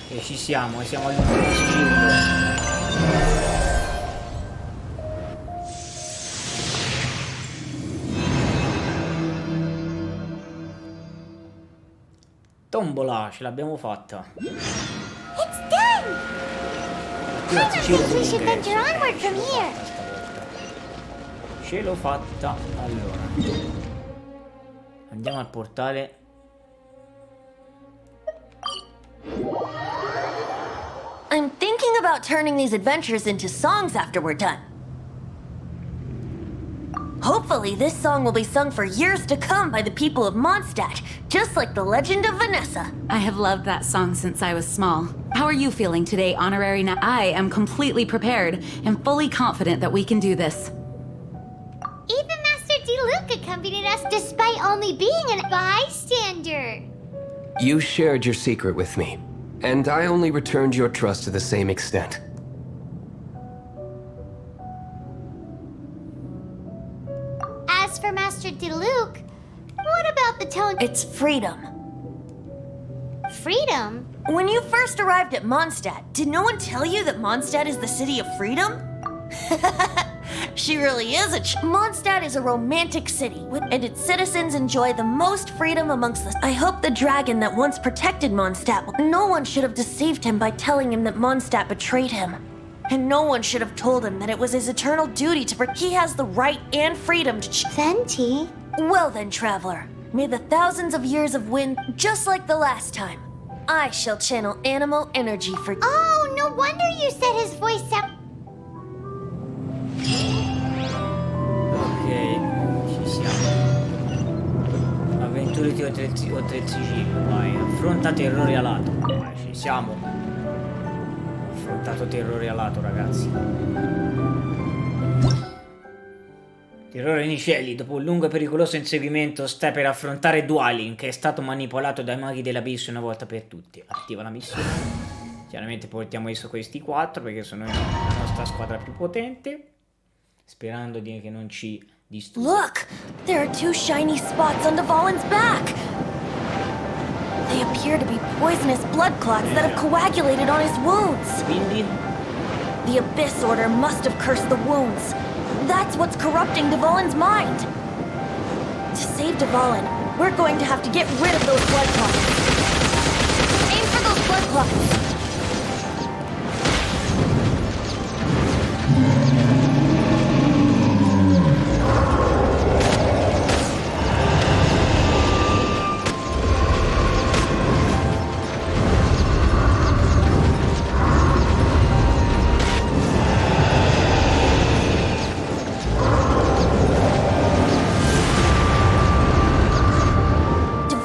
E ci siamo, siamo all'ultimo sigillo. Tombola, ce l'abbiamo fatta. It's done. I think we should venture onward from here. Ce l'ho fatta. Allora andiamo al portale. I'm thinking about turning these adventures into songs after we're done. Hopefully Hopefully, this song will be sung for years to come by the people of Mondstadt, just like the legend of Vanessa. I have loved that song since I was small. How are you feeling today, Honorary I am completely prepared and fully confident that we can do this. Even Master Diluc accompanied us despite only being a bystander. You shared your secret with me, and I only returned your trust to the same extent. As for Master Diluc, what about the tone? It's freedom. Freedom? When you first arrived at Mondstadt, did no one tell you that Mondstadt is the city of freedom? She really is Mondstadt is a romantic city, and its citizens enjoy the most freedom amongst the... I hope the dragon that once protected Mondstadt... No one should have deceived him by telling him that Mondstadt betrayed him. And no one should have told him that it was his eternal duty to... He has the right and freedom to... Venti? Well then, traveler. May the thousands of years of wind, just like the last time, I shall channel animal energy for... Oh, no wonder you said his voice sound... Ok, ci siamo. Avventurati oltre il sigillo, vai. Affronta terrori a lato. Vai, ci siamo. Ho affrontato terrori a lato, ragazzi. Terrore nei cieli, dopo un lungo e pericoloso inseguimento stai per affrontare Dwalin, che è stato manipolato dai maghi dell'abisso una volta per tutte. Attiva la missione. Chiaramente portiamo adesso questi 4 perché sono la nostra squadra più potente. Sperando che non ci disturbi. Look! There are 2 shiny spots on Dvalin's back! They appear to be poisonous blood clots that have coagulated on his wounds. Quindi? The Abyss Order must have cursed the wounds. That's what's corrupting Dvalin's mind. To save Dvalin, we're going to have to get rid of those blood clots. Aim for those blood clots.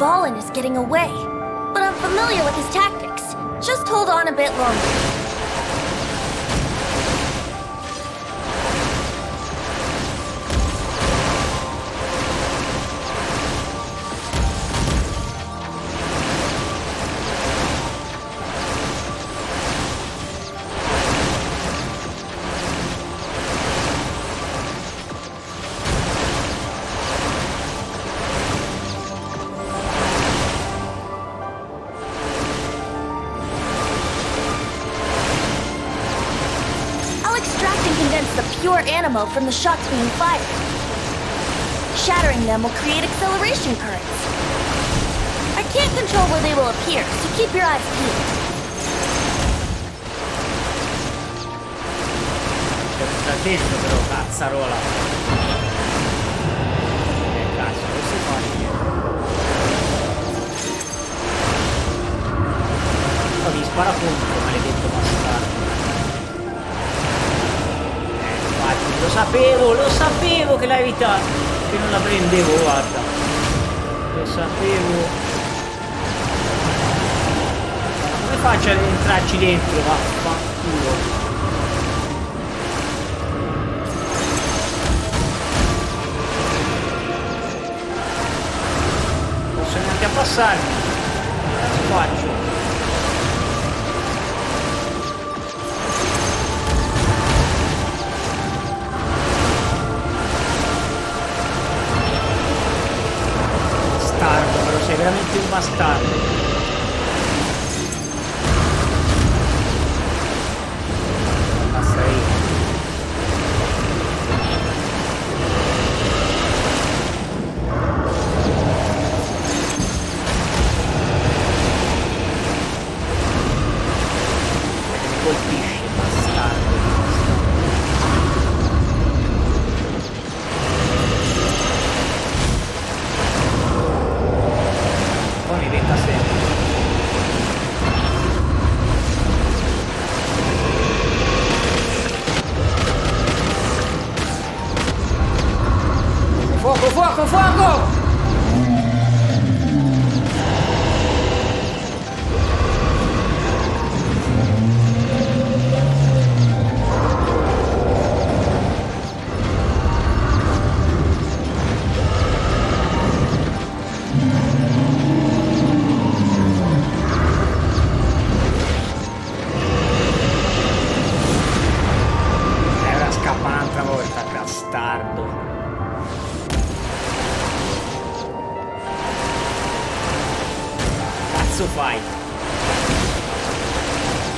Dvalin is getting away, but I'm familiar with his tactics. Just hold on a bit longer. Pure ammo from the shots being fired. Shattering them will create acceleration currents. I can't control where they will appear, so keep your eyes peeled. Sta dentro però, cazzarola. Cazzo, che si fa lì? Oh, mi spara contro, maledetto bastardo. Lo sapevo che l'hai evitato, che non la prendevo, guarda. Lo sapevo. Come faccio ad entrarci dentro? Vaffanculo. Non posso neanche abbassarmi. Cosa faccio? Però sei veramente un bastardo. Passa io.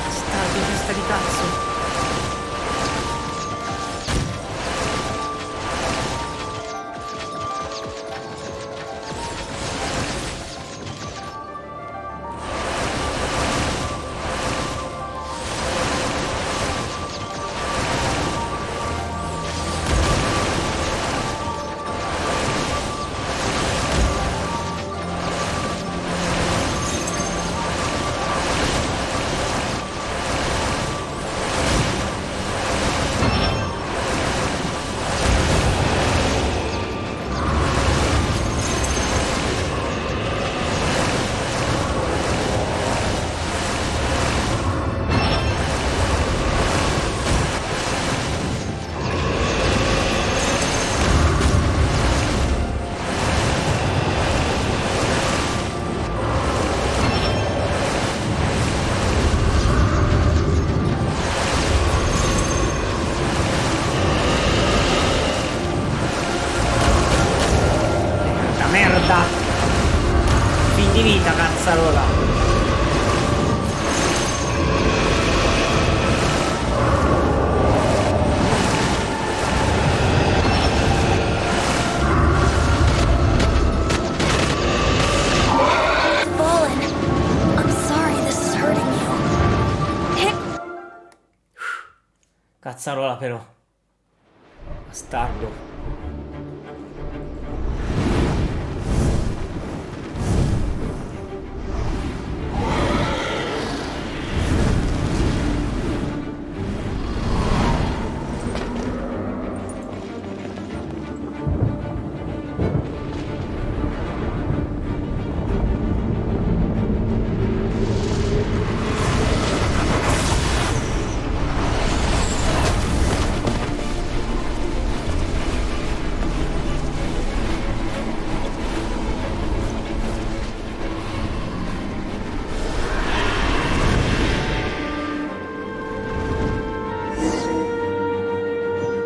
Bastardo, testa di cazzo. Fin di vita, cazzarola. Fallen. I'm sorry this is hurting you. Cazzarola però. Bastardo.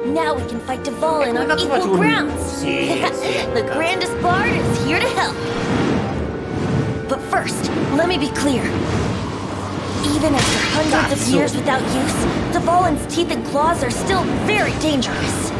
Now we can fight Dvalin on equal grounds. The grandest bard is here to help. But first, let me be clear. Even after hundreds of years without use, Dvalin's teeth and claws are still very dangerous.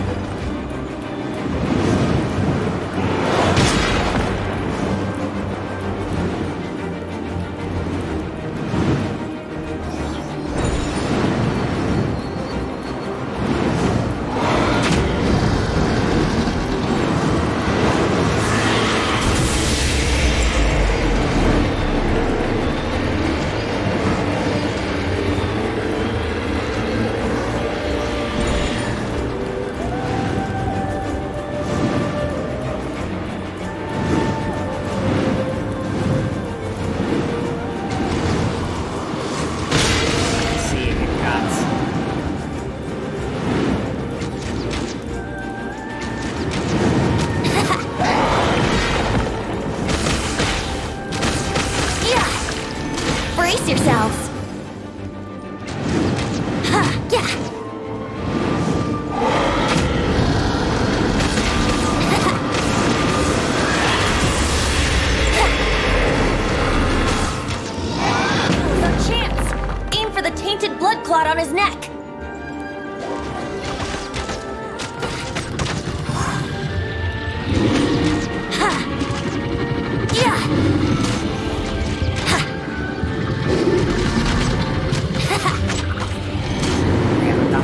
Brace yourselves. Yeah. No chance. Aim for the tainted blood clot on his neck.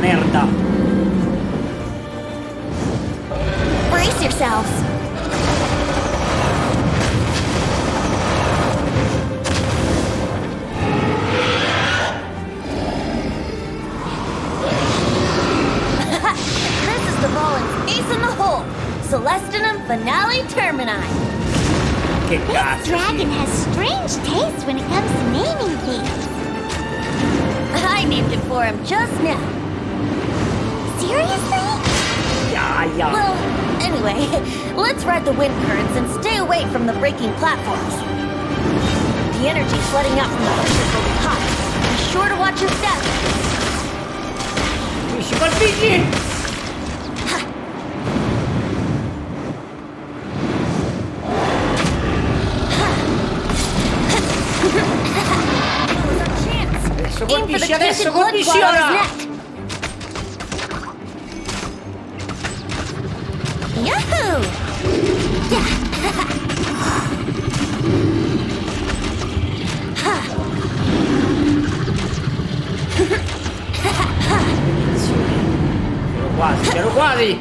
Merda. Brace yourselves. This is Dvalin's ace in the hole. Celestinum Finale Termini. Che This cazzo. dragon has strange taste when it comes to naming things. I named it for him just now. Seriously? Yeah. Well, anyway, let's ride the wind currents and stay away from the breaking platforms. The energy flooding out from the pushers will be hot. Be sure to watch your step. Finisci col picchi. Adesso Aim for the colpisci, adesso tainted blood colpisci clot on ora! his neck. Yahoo! C'ero quasi!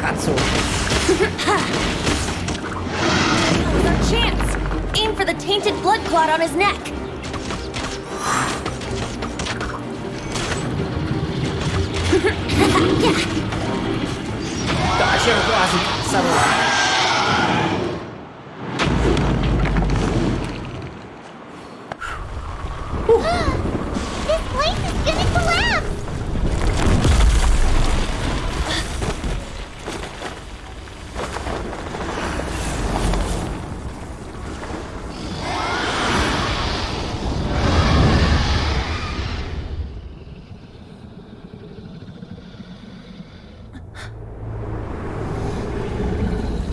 Cazzo! Now's our chance! Aim for the tainted blood clot on his neck. Dai, c'ero quasi! Stavo... This place is gonna collapse!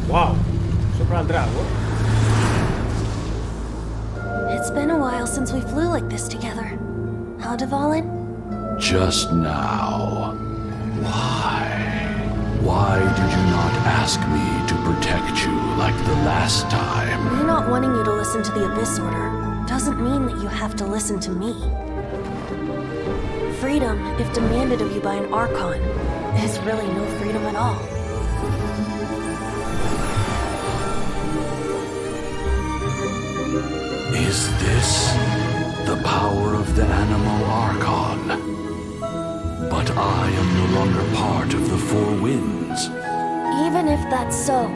Wow! Sopra il drago? It's been a while since we flew like this together. Huh, Dvalin? Just now. Why? Why did you not ask me to protect you like the last time? Me not wanting you to listen to the Abyss Order doesn't mean that you have to listen to me. Freedom, if demanded of you by an Archon, is really no freedom at all. Is this the power of the Animo Archon? But I am no longer part of the Four Winds. Even if that's so,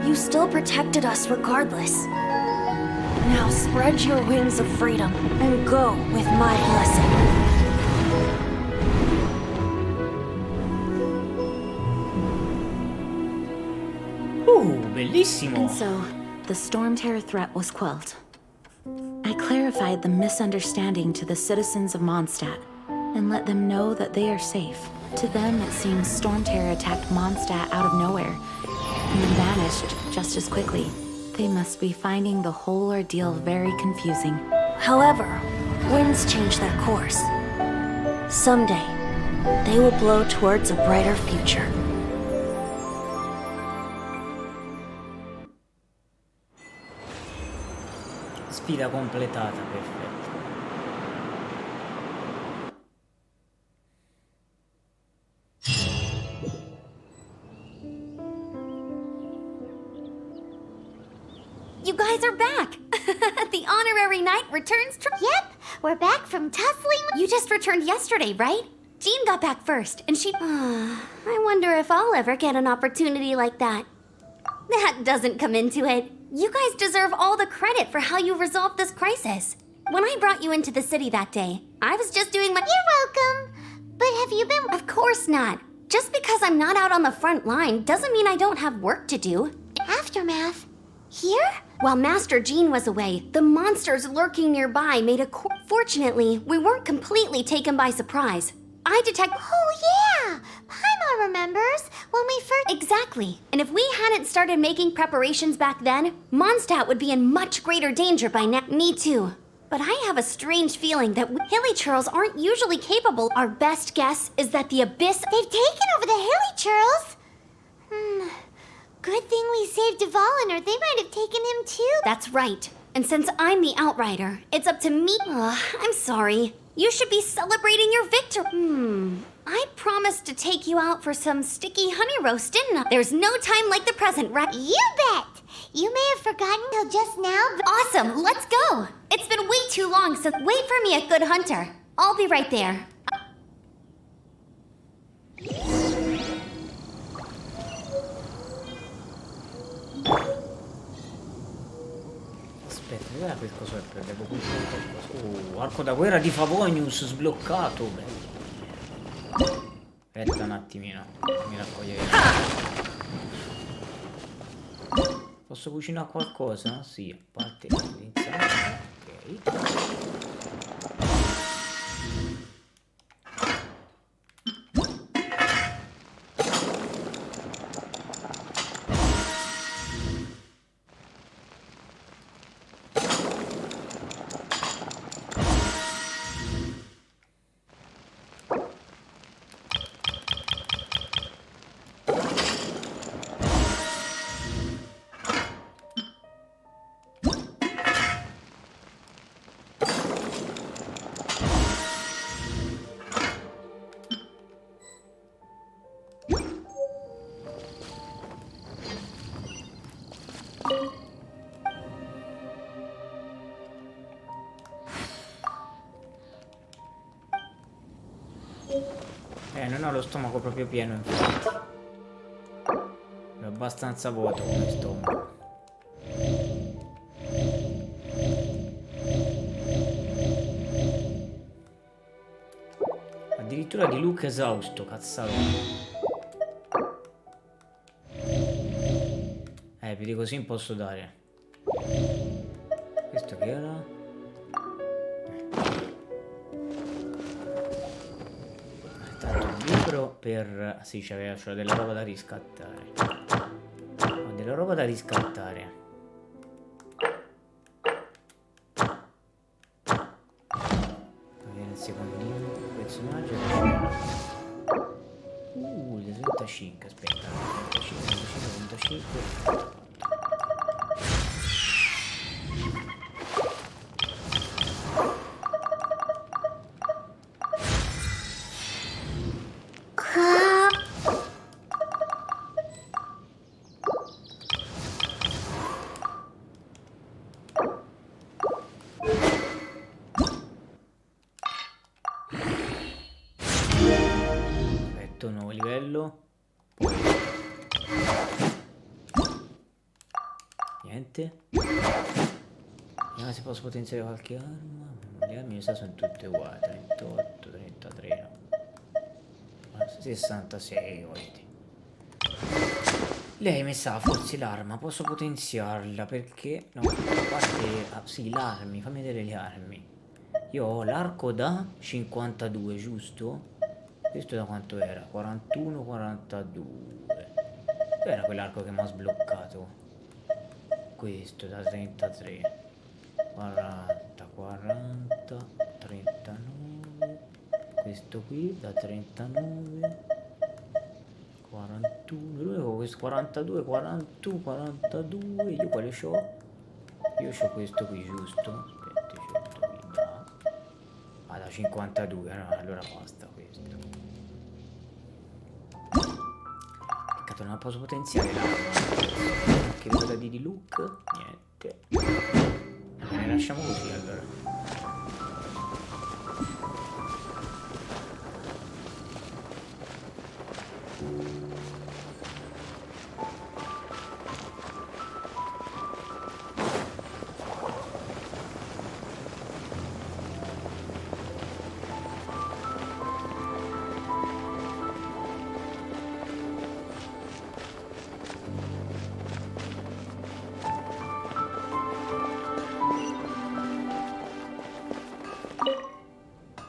you still protected us regardless. Now spread your wings of freedom and go with my blessing. Bellissimo! And so, the Storm Terror threat was quelled. I clarified the misunderstanding to the citizens of Mondstadt and let them know that they are safe. To them, it seems Storm Terror attacked Mondstadt out of nowhere and then vanished just as quickly. They must be finding the whole ordeal very confusing. However, winds change their course. Someday, they will blow towards a brighter future. Sfida completata, perfetto. You guys are back! The honorary knight returns Yep, we're back from tussling. You just returned yesterday, right? Jean got back first, and she... I wonder if I'll ever get an opportunity like that. That doesn't come into it. You guys deserve all the credit for how you resolved this crisis. When I brought you into the city that day, I was just doing my... You're welcome. But have you been... Of course not. Just because I'm not out on the front line doesn't mean I don't have work to do. Aftermath? Here? While Master Jean was away, the monsters lurking nearby made a... Fortunately, we weren't completely taken by surprise. I detect... Oh, yeah! Paimon remembers when we first... Exactly. And if we hadn't started making preparations back then, Mondstadt would be in much greater danger by now. Me too. But I have a strange feeling that Hilly-Churls aren't usually capable. Our best guess is that the Abyss... They've taken over the Hilly-Churls? Good thing we saved Dvalin, or they might have taken him too. That's right. And since I'm the Outrider, it's up to me... I'm sorry. You should be celebrating your victory. I promised to take you out for some sticky honey roast, didn't I? There's no time like the present, right? You bet! You may have forgotten till just now, but... Awesome, let's go! It's been way too long, so wait for me at Good Hunter. I'll be right there. Aspetta, dov'era quel coso per perdere? Devo comprare qualcosa. Oh, arco da guerra di Favonius sbloccato. Bello. Aspetta un attimino. Mi raccogliere. Posso cucinare qualcosa? Sì, a parte l'insalata. Ok. Non ho lo stomaco proprio pieno, infatti. È abbastanza vuoto come stomaco. Addirittura di look esausto, cazzarone. Più di così non posso dare. Questo che era? Per... sì, c'aveva della roba da riscattare. Ho della roba da riscattare. Vedere il secondino. Personaggio. 35, aspetta. 35. Nuovo livello. Poi niente. Vediamo se posso potenziare qualche arma. Le armi mi sa sono tutte uguali. 38, 33 no. 66 volete. Lei mi sa forse l'arma. Posso potenziarla perché no, a parte sì, l'armi, fammi vedere le armi. Io ho l'arco da 52, giusto? Questo da quanto era? 41, 42. Era quell'arco che mi ha sbloccato. Questo da 33. 40, 40, 39. Questo qui da 39. 41. Lui avevo questo 42, 41, 42. Io quale c'ho? Io c'ho questo qui, giusto? Aspetta, certo qui da... ah, da 52. No, allora basta questo. Non la posso potenziare l'arma. Che vedo da di look? Niente. Ne lasciamo così allora.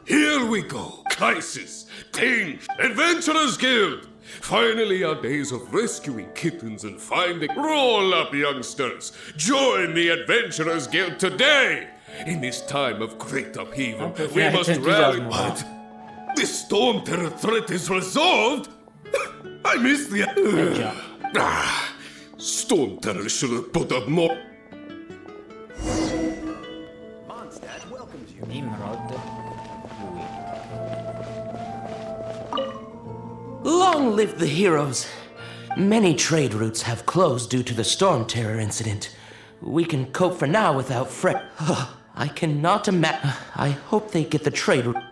Here we go. Crisis, Ting, Adventurers Guild. Finally, our days of rescuing kittens and finding... Roll up, youngsters. Join the Adventurers Guild today. In this time of great upheaval, we must rally... What? The storm terror threat is resolved? I missed the... Storm terror should have put up more... Nimrod. Long live the heroes! Many trade routes have closed due to the storm terror incident. We can cope for now without fret. I cannot imagine. I hope they get the trade route.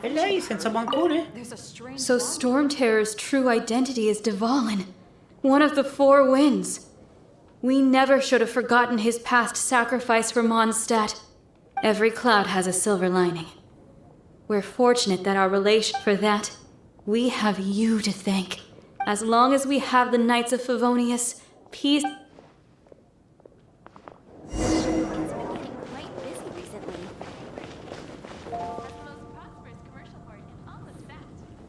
E lei senza bancone? So Storm Terror's true identity is Dvalin. one of the four winds. We never should have forgotten his past sacrifice for Mondstadt. Every cloud has a silver lining. We're fortunate that our relation for that. We have you to thank. As long as we have the Knights of Favonius, peace...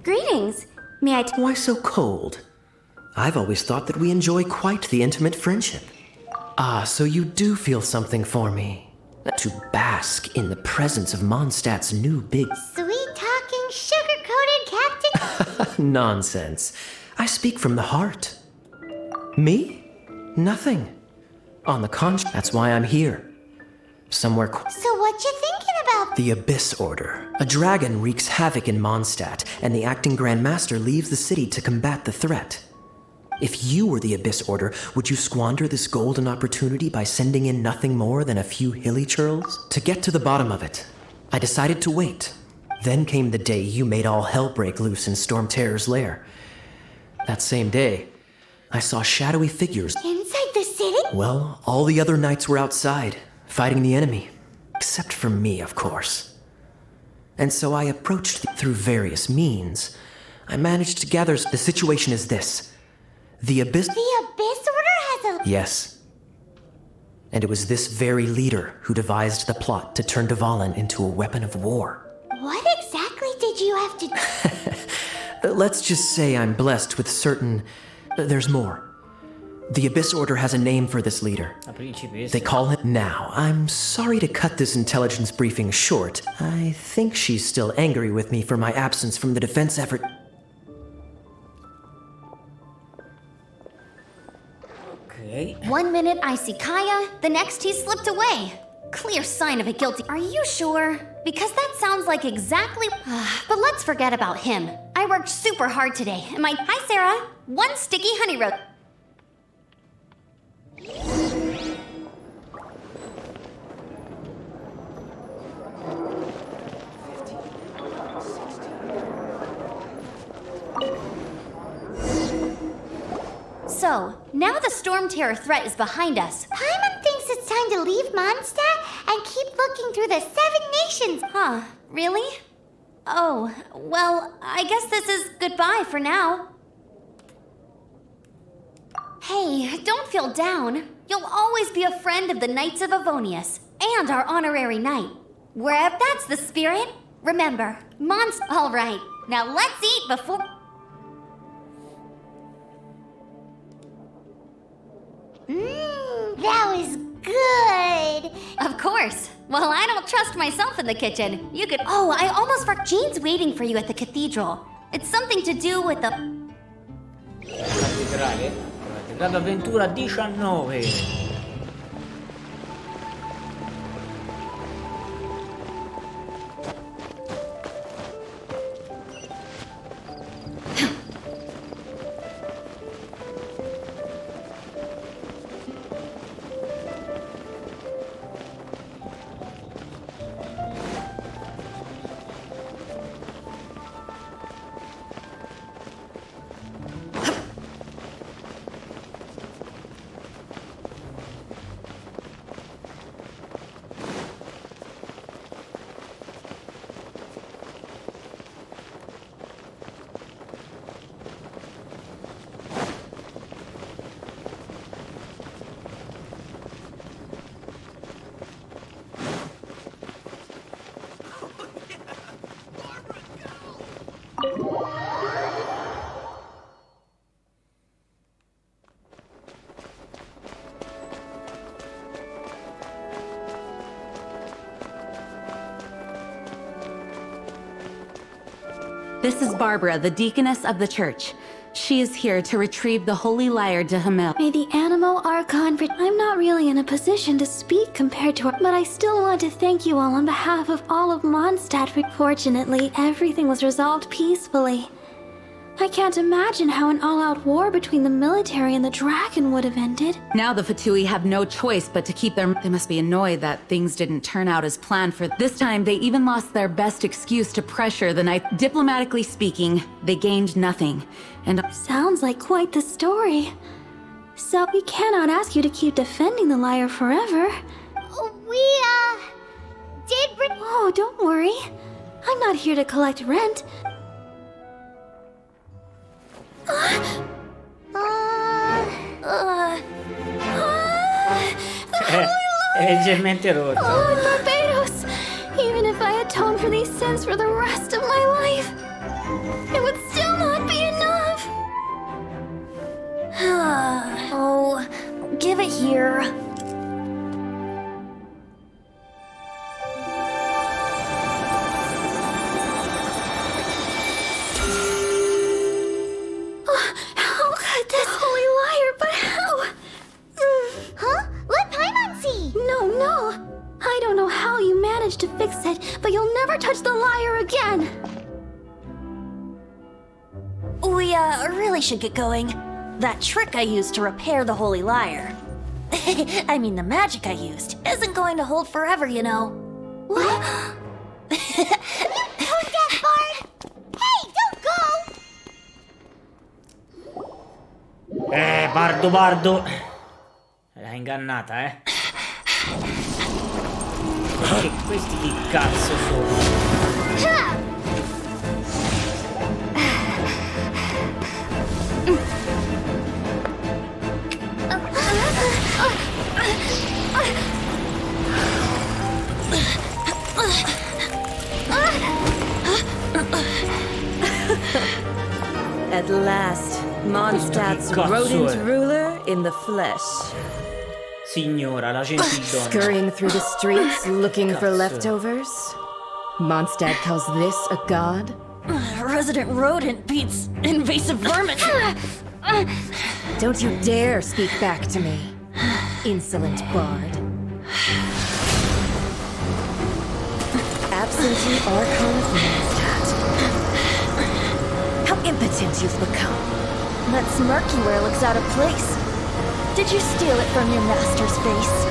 Greetings. May I... Why so cold? I've always thought that we enjoy quite the intimate friendship. Ah, so you do feel something for me. To bask in the presence of Mondstadt's new big... Sweet-talking, sugar-coated captain? Nonsense. I speak from the heart. Me? Nothing. On the contrary, that's why I'm here. Somewhere... So what you thinking about? The Abyss Order. A dragon wreaks havoc in Mondstadt, and the acting Grand Master leaves the city to combat the threat. If you were the Abyss Order, would you squander this golden opportunity by sending in nothing more than a few hilly churls? To get to the bottom of it, I decided to wait. Then came the day you made all hell break loose in Storm Terror's lair. That same day, I saw shadowy figures. Inside the city? Well, all the other knights were outside, fighting the enemy. Except for me, of course. And so I approached through various means. I managed to gather... The situation is this. The Abyss... The Abyss Order has a... Yes. And it was this very leader who devised the plot to turn Dvalin into a weapon of war. What exactly did you have to do? Let's just say I'm blessed with certain... There's more. The Abyss Order has a name for this leader. They call him... Now, I'm sorry to cut this intelligence briefing short. I think she's still angry with me for my absence from the defense effort. Okay. 1 minute I see Kaya, the next he slipped away. Clear sign of a guilty... Are you sure? Because that sounds like exactly... But let's forget about him. I worked super hard today, and my... Hi, Sarah. 1 sticky honey roast... So, now the Storm Terror threat is behind us. Paimon thinks it's time to leave Mondstadt and keep looking through the 7 nations. Huh, really? Oh, well, I guess this is goodbye for now. Hey, don't feel down. You'll always be a friend of the Knights of Avonius and our honorary knight. Wherever that's the spirit, remember, All right, now let's eat before... That was good. Of course. Well, I don't trust myself in the kitchen. You could... Oh, I almost forgot. Jean's waiting for you at the cathedral. It's something to do with the... Cattedrale? Grado avventura 19. This is Barbara, the deaconess of the church. She is here to retrieve the holy lyre de Hamel. May the Animo Archon... I'm not really in a position to speak compared to her, but I still want to thank you all on behalf of all of Mondstadt. Fortunately, everything was resolved peacefully. I can't imagine how an all-out war between the military and the dragon would have ended. Now the Fatui have no choice but to keep their... They must be annoyed that things didn't turn out as planned for... This time, they even lost their best excuse to pressure the knight. Diplomatically speaking, they gained nothing. And... Sounds like quite the story. So we cannot ask you to keep defending the liar forever. Oh, don't worry. I'm not here to collect rent. Leggermente rotto. Oh, Barbados! Even if I atone for these sins for the rest of my life, it would still not be enough. Oh, give it here. How could this holy liar, but how? Huh? Let Paimon see! No. I don't know how you managed to fix it, but you'll never touch the liar again. We, really should get going. That trick I used to repair the holy liar. I mean, the magic I used isn't going to hold forever, you know. What? You tone-deaf bard! Hey, don't go! Bardo. L'ha ingannata, eh. Questi che cazzo sono? At last, Mondstadt's rodent ruler in the flesh. Signora, la gentildonna. Scurrying through the streets looking for leftovers. Mondstadt calls this a god? Resident rodent beats invasive vermin. Don't you dare speak back to me, insolent bard. Absentee Archon of Mondstadt. How impotent you've become. That smirky wear looks out of place. Did you steal it from your master's face?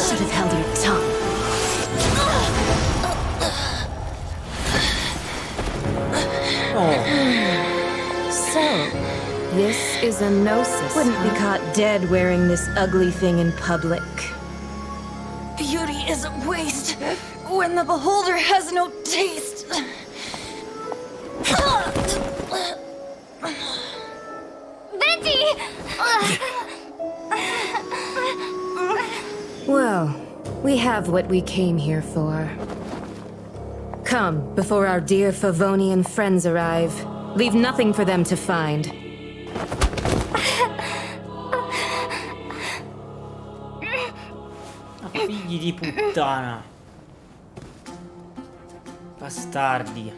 Should have held your tongue. So, this is a gnosis. Wouldn't be caught dead wearing this ugly thing in public. Beauty is a waste when the beholder has no taste. Venti! Well, we have what we came here for. Come, before our dear Favonian friends arrive. Leave nothing for them to find. Figli di puttana. Bastardi.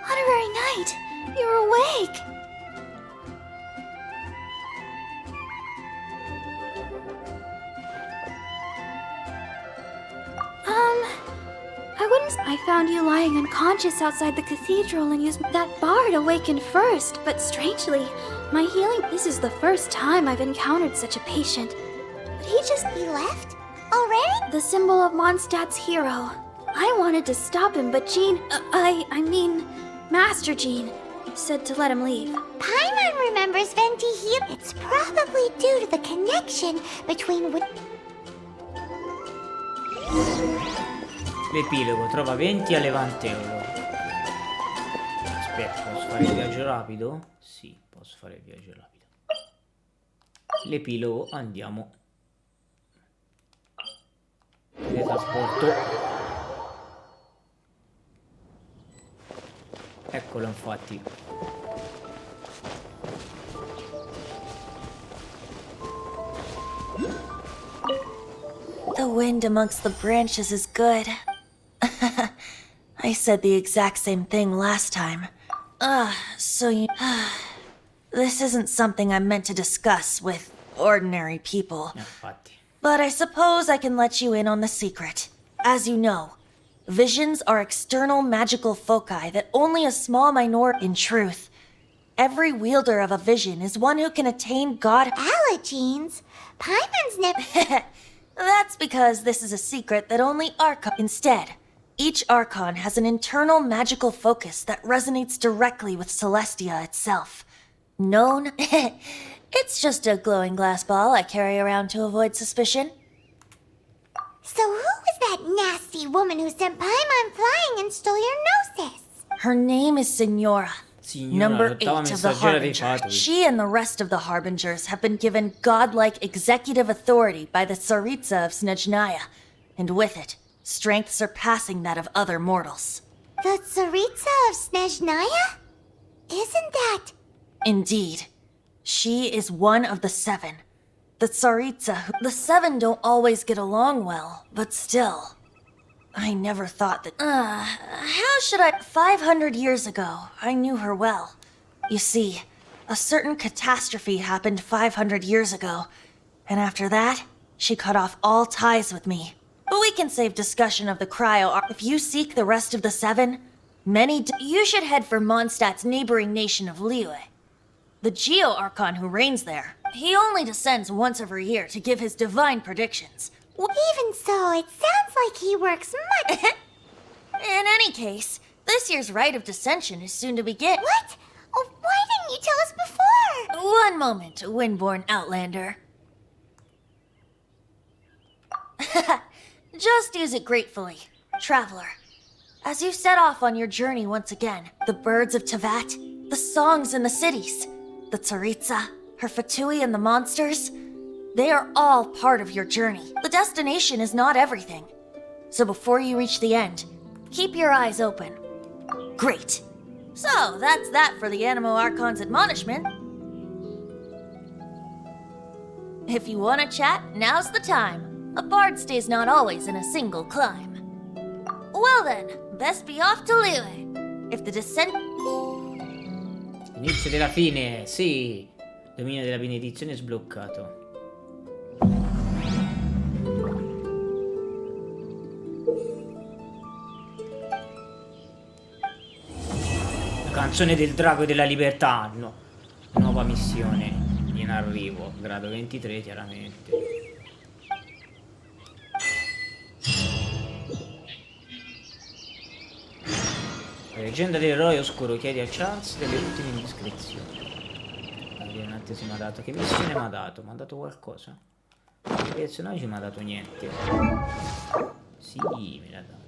Honorary Knight, you're awake. I found you lying unconscious outside the cathedral and used that bard awakened first, but strangely, my healing... This is the first time I've encountered such a patient. But he left? Already? The symbol of Mondstadt's hero. I wanted to stop him, but Jean... I mean, Master Jean said to let him leave. Paimon remembers Venti here. It's probably due to the connection between... L'epilogo trova 20 a Levanteulo. Aspetta, posso fare il viaggio rapido? Sì, posso fare il viaggio rapido. L'epilogo, andiamo. Teletrasporto. Eccolo infatti. The wind amongst the branches is good. I said the exact same thing last time. So you... This isn't something I'm meant to discuss with ordinary people. Infatti. But I suppose I can let you in on the secret. As you know, visions are external magical foci that only a small minority. In truth, every wielder of a vision is one who can attain God. Allergenes? Paimon's never. That's because this is a secret that only Archon. Instead, each Archon has an internal magical focus that resonates directly with Celestia itself. Known? It's just a glowing glass ball I carry around to avoid suspicion. So who was that nasty woman who sent Paimon flying and stole your gnosis? Her name is Signora. Number 8 l'ottava of the messaggera dei Harbinger. fatui. She and the rest of the Harbingers have been given godlike executive authority by the Tsaritsa of Snezhnaya, and with it, strength surpassing that of other mortals. The Tsaritsa of Snezhnaya? Isn't that... Indeed. She is one of the 7. The Tsaritsa, the 7 don't always get along well, but still. I never thought that... how should I... 500 years ago, I knew her well. You see, a certain catastrophe happened 500 years ago, and after that, she cut off all ties with me. But we can save discussion of the cryo... If you seek the rest of the 7, you should head for Mondstadt's neighboring nation of Liyue. The Geo-Archon who reigns there. He only descends once every year to give his divine predictions. Even so, it sounds like he works much... In any case, this year's rite of descension is soon to begin. What? Oh, why didn't you tell us before? One moment, Windborn Outlander. Just use it gratefully, traveler. As you set off on your journey once again, the birds of Tevat, the songs in the cities, the Tsaritsa, her Fatui and the monsters, they are all part of your journey. The destination is not everything. So before you reach the end, keep your eyes open. Great. So that's that for the Animo Archon's admonishment. If you want to chat, now's the time. A bard stays not always in a single climb. Well then, best be off to Liyue. If the descent... Inizio della fine, sì. Dominio della benedizione sbloccato. La canzone del drago e della libertà, no. Nuova missione in arrivo, grado 23 chiaramente. La leggenda dell'eroe oscuro chiede a Charles delle ultime indiscrezioni. Vediamo un attimo se mi ha dato. Che missione mi ha dato? Mi ha dato qualcosa? Il personaggio mi ha dato niente. Sì, me l'ha dato.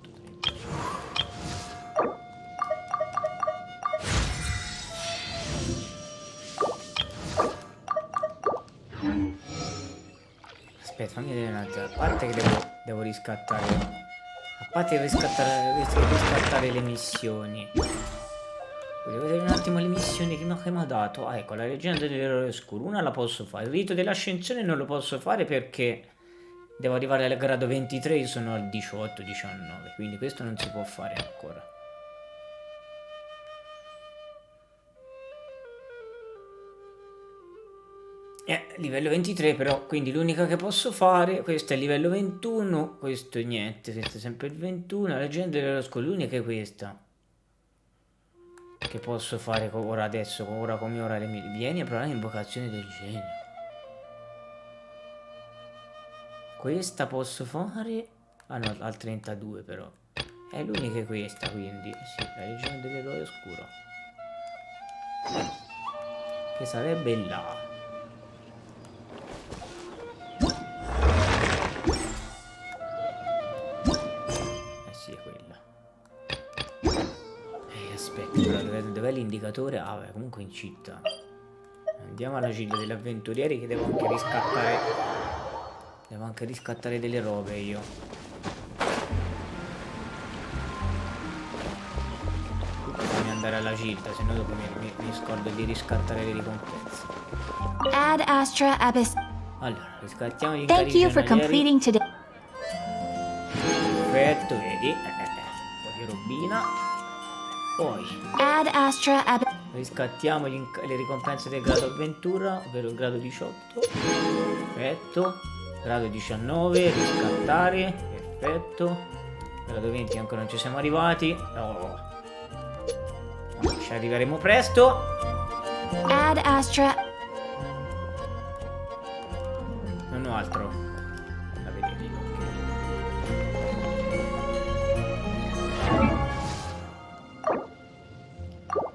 Aspetta, fammi vedere un attimo. A parte che devo riscattare. A parte riscattare le missioni. Volevo vedere un attimo le missioni che mi ha dato. Ah, ecco, la leggenda dell'eroe oscuro. Una la posso fare. Il rito dell'ascensione non lo posso fare perché devo arrivare al grado 23. Io sono al 18-19. Quindi questo non si può fare ancora. Livello 23 però, quindi l'unica che posso fare, questo è il livello 21, questo è niente, questo è sempre il 21, la leggenda dell'eroe oscuro, l'unica è questa che posso fare ora adesso, ora come ora le mie. Vieni a provare l'invocazione del genio. Questa posso fare, ah no, al 32 però, è l'unica è questa, quindi sì, la leggenda dell'eroe oscuro, che sarebbe là. Aspetta, però dov'è l'indicatore? Ah, beh, comunque in città. Andiamo alla gilda degli avventurieri che devo anche riscattare. Devo anche riscattare delle robe io. Fammi andare alla gilda, se no dopo mi scordo di riscattare le ricompense. Ad Astra Abyss. Allora, riscattiamo gli Thank you for completing today. Perfetto, vedi? Un po' di robina. Poi Ad Astra Abyss. riscattiamo le ricompense del grado avventura, ovvero il grado 18. Perfetto. Grado 19, riscattare, perfetto. Grado 20 ancora non ci siamo arrivati. Oh. Ci arriveremo presto. Add Astra. Non ho altro da vedere.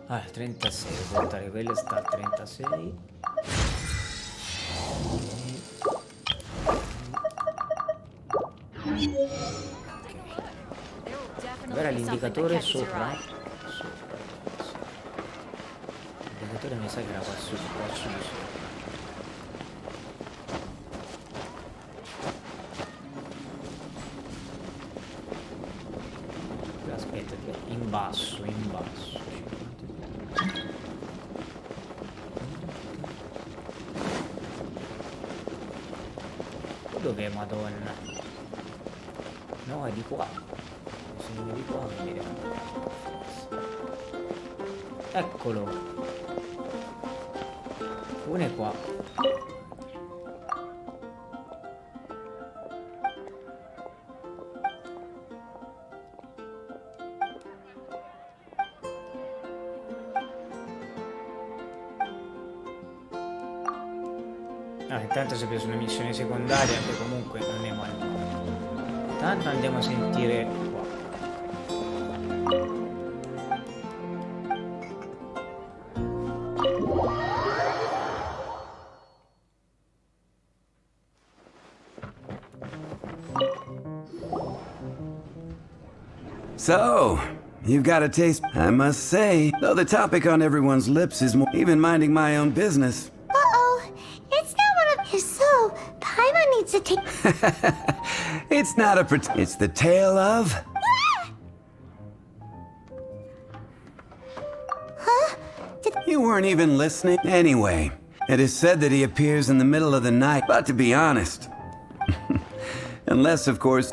Ah, 36, devo portare quello, sta al 36. Ora l'indicatore sopra. L'indicatore mi sa che era qua su, aspetta, in basso. Dov'è, madonna? No, è di qua. Se non è di qua, vediamo. Eccolo. Uno è qua. Intanto si è preso una missione secondaria che comunque non è male. Intanto andiamo a sentire qua. So, you've got a taste, I must say, though the topic on everyone's lips is more, even minding my own business. So, Paimon needs to take... It's not it's the tale of... Huh? You weren't even listening? Anyway, it is said that he appears in the middle of the night, but to be honest... Unless, of course...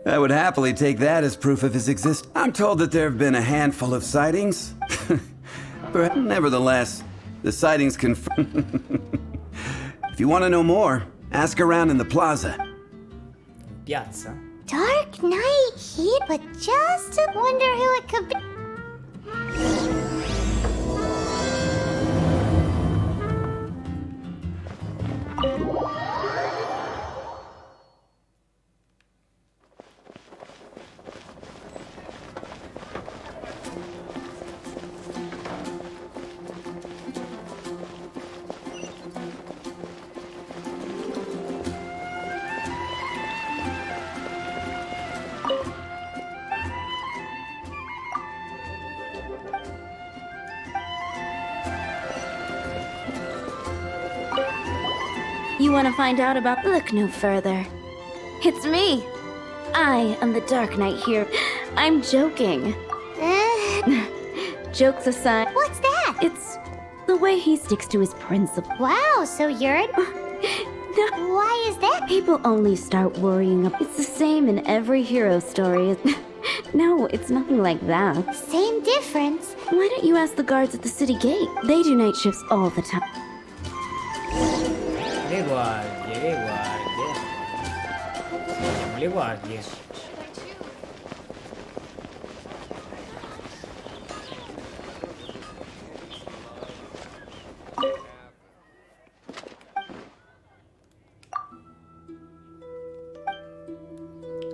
I would happily take that as proof of his existence. I'm told that there have been a handful of sightings. But nevertheless, the sightings confirm... If you want to know more, ask around in the plaza. Piazza? Dark night heat, but just to wonder who it could be. You want to find out about... Look no further. It's me. I am the Dark Knight here. I'm joking. Jokes aside... What's that? It's the way he sticks to his principles. Wow, so you're... No. Why is that? People only start worrying up. It's the same in every hero story. No, it's nothing like that. Same difference. Why don't you ask the guards at the city gate? They do night shifts all the time. Le guardie. Sentiamo le guardie.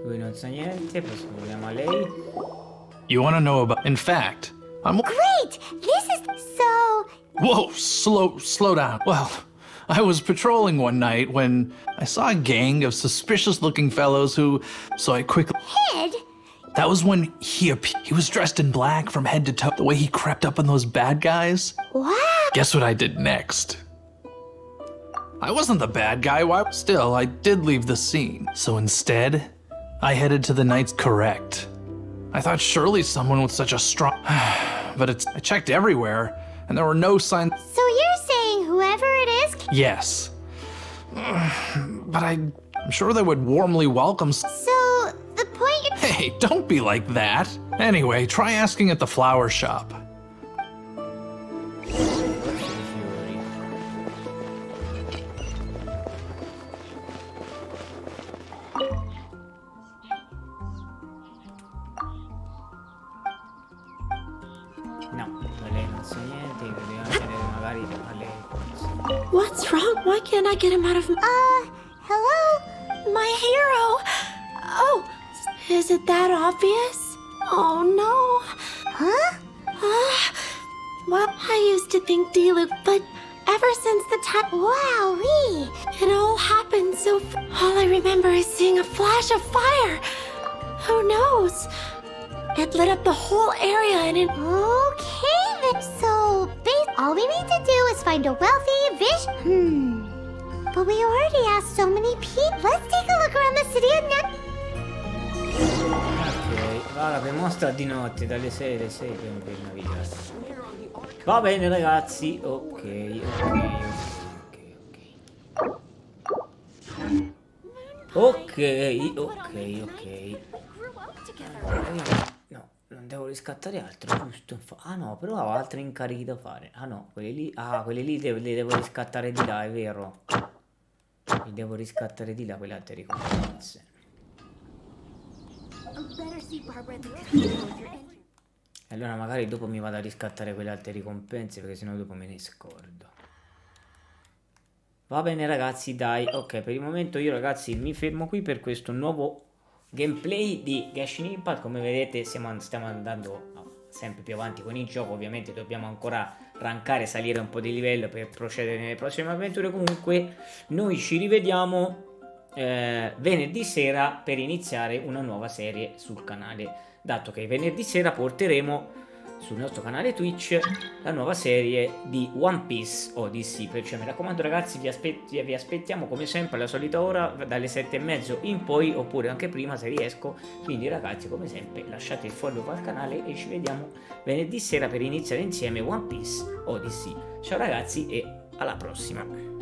Lui non sa niente, proseguiamo a lei. You want to know about... In fact, I'm... Great! This is so... Whoa, slow down. Well, I was patrolling one night when I saw a gang of suspicious-looking fellows who... So I quickly... Head? That was when he was dressed in black from head to toe, the way he crept up on those bad guys. Wow! Guess what I did next? I wasn't the bad guy, still, I did leave the scene. So instead, I headed to the Knights Correct. I thought surely someone with such a strong... But I checked everywhere, and there were no signs... So you're saying whoever it is... Yes. But I'm sure they would warmly welcome... So, the point you're... Hey, don't be like that. Anyway, try asking at the flower shop. successo niente, dobbiamo tenere magari a lei forse. What's wrong? Why can't I get him out of... Hello? My hero! Oh, is it that obvious? Oh no. Huh? Well, I used to think Diluc, but ever since the time... Wowee! It all happened so... All I remember is seeing a flash of fire. Who knows? It lit up the whole area and it... Okay then. So, all we need to do is find a wealthy vision. But we already asked so many people. Let's take a look around the city of Ok, vabbè, per mostra di notte, dalle 6 alle 6 per navigare. Va bene ragazzi, ok. No, non devo riscattare altro, giusto? Ah no, però ho altri incarichi da fare. Ah no, quelli lì li devo riscattare di là, è vero. Li devo riscattare di là, quelle altre ricompense. Allora magari dopo mi vado a riscattare quelle altre ricompense, perché sennò dopo me ne scordo. Va bene ragazzi, dai, ok, per il momento io ragazzi mi fermo qui per questo nuovo gameplay di Genshin Impact. Come vedete stiamo andando sempre più avanti con il gioco, ovviamente dobbiamo ancora rankare, salire un po' di livello per procedere nelle prossime avventure. Comunque noi ci rivediamo venerdì sera per iniziare una nuova serie sul canale, dato che venerdì sera porteremo sul nostro canale Twitch la nuova serie di One Piece Odyssey. Perciò mi raccomando ragazzi, vi aspettiamo come sempre alla solita ora, dalle 7:30 in poi, oppure anche prima se riesco. Quindi ragazzi, come sempre lasciate il follow al canale e ci vediamo venerdì sera per iniziare insieme One Piece Odyssey. Ciao ragazzi e alla prossima.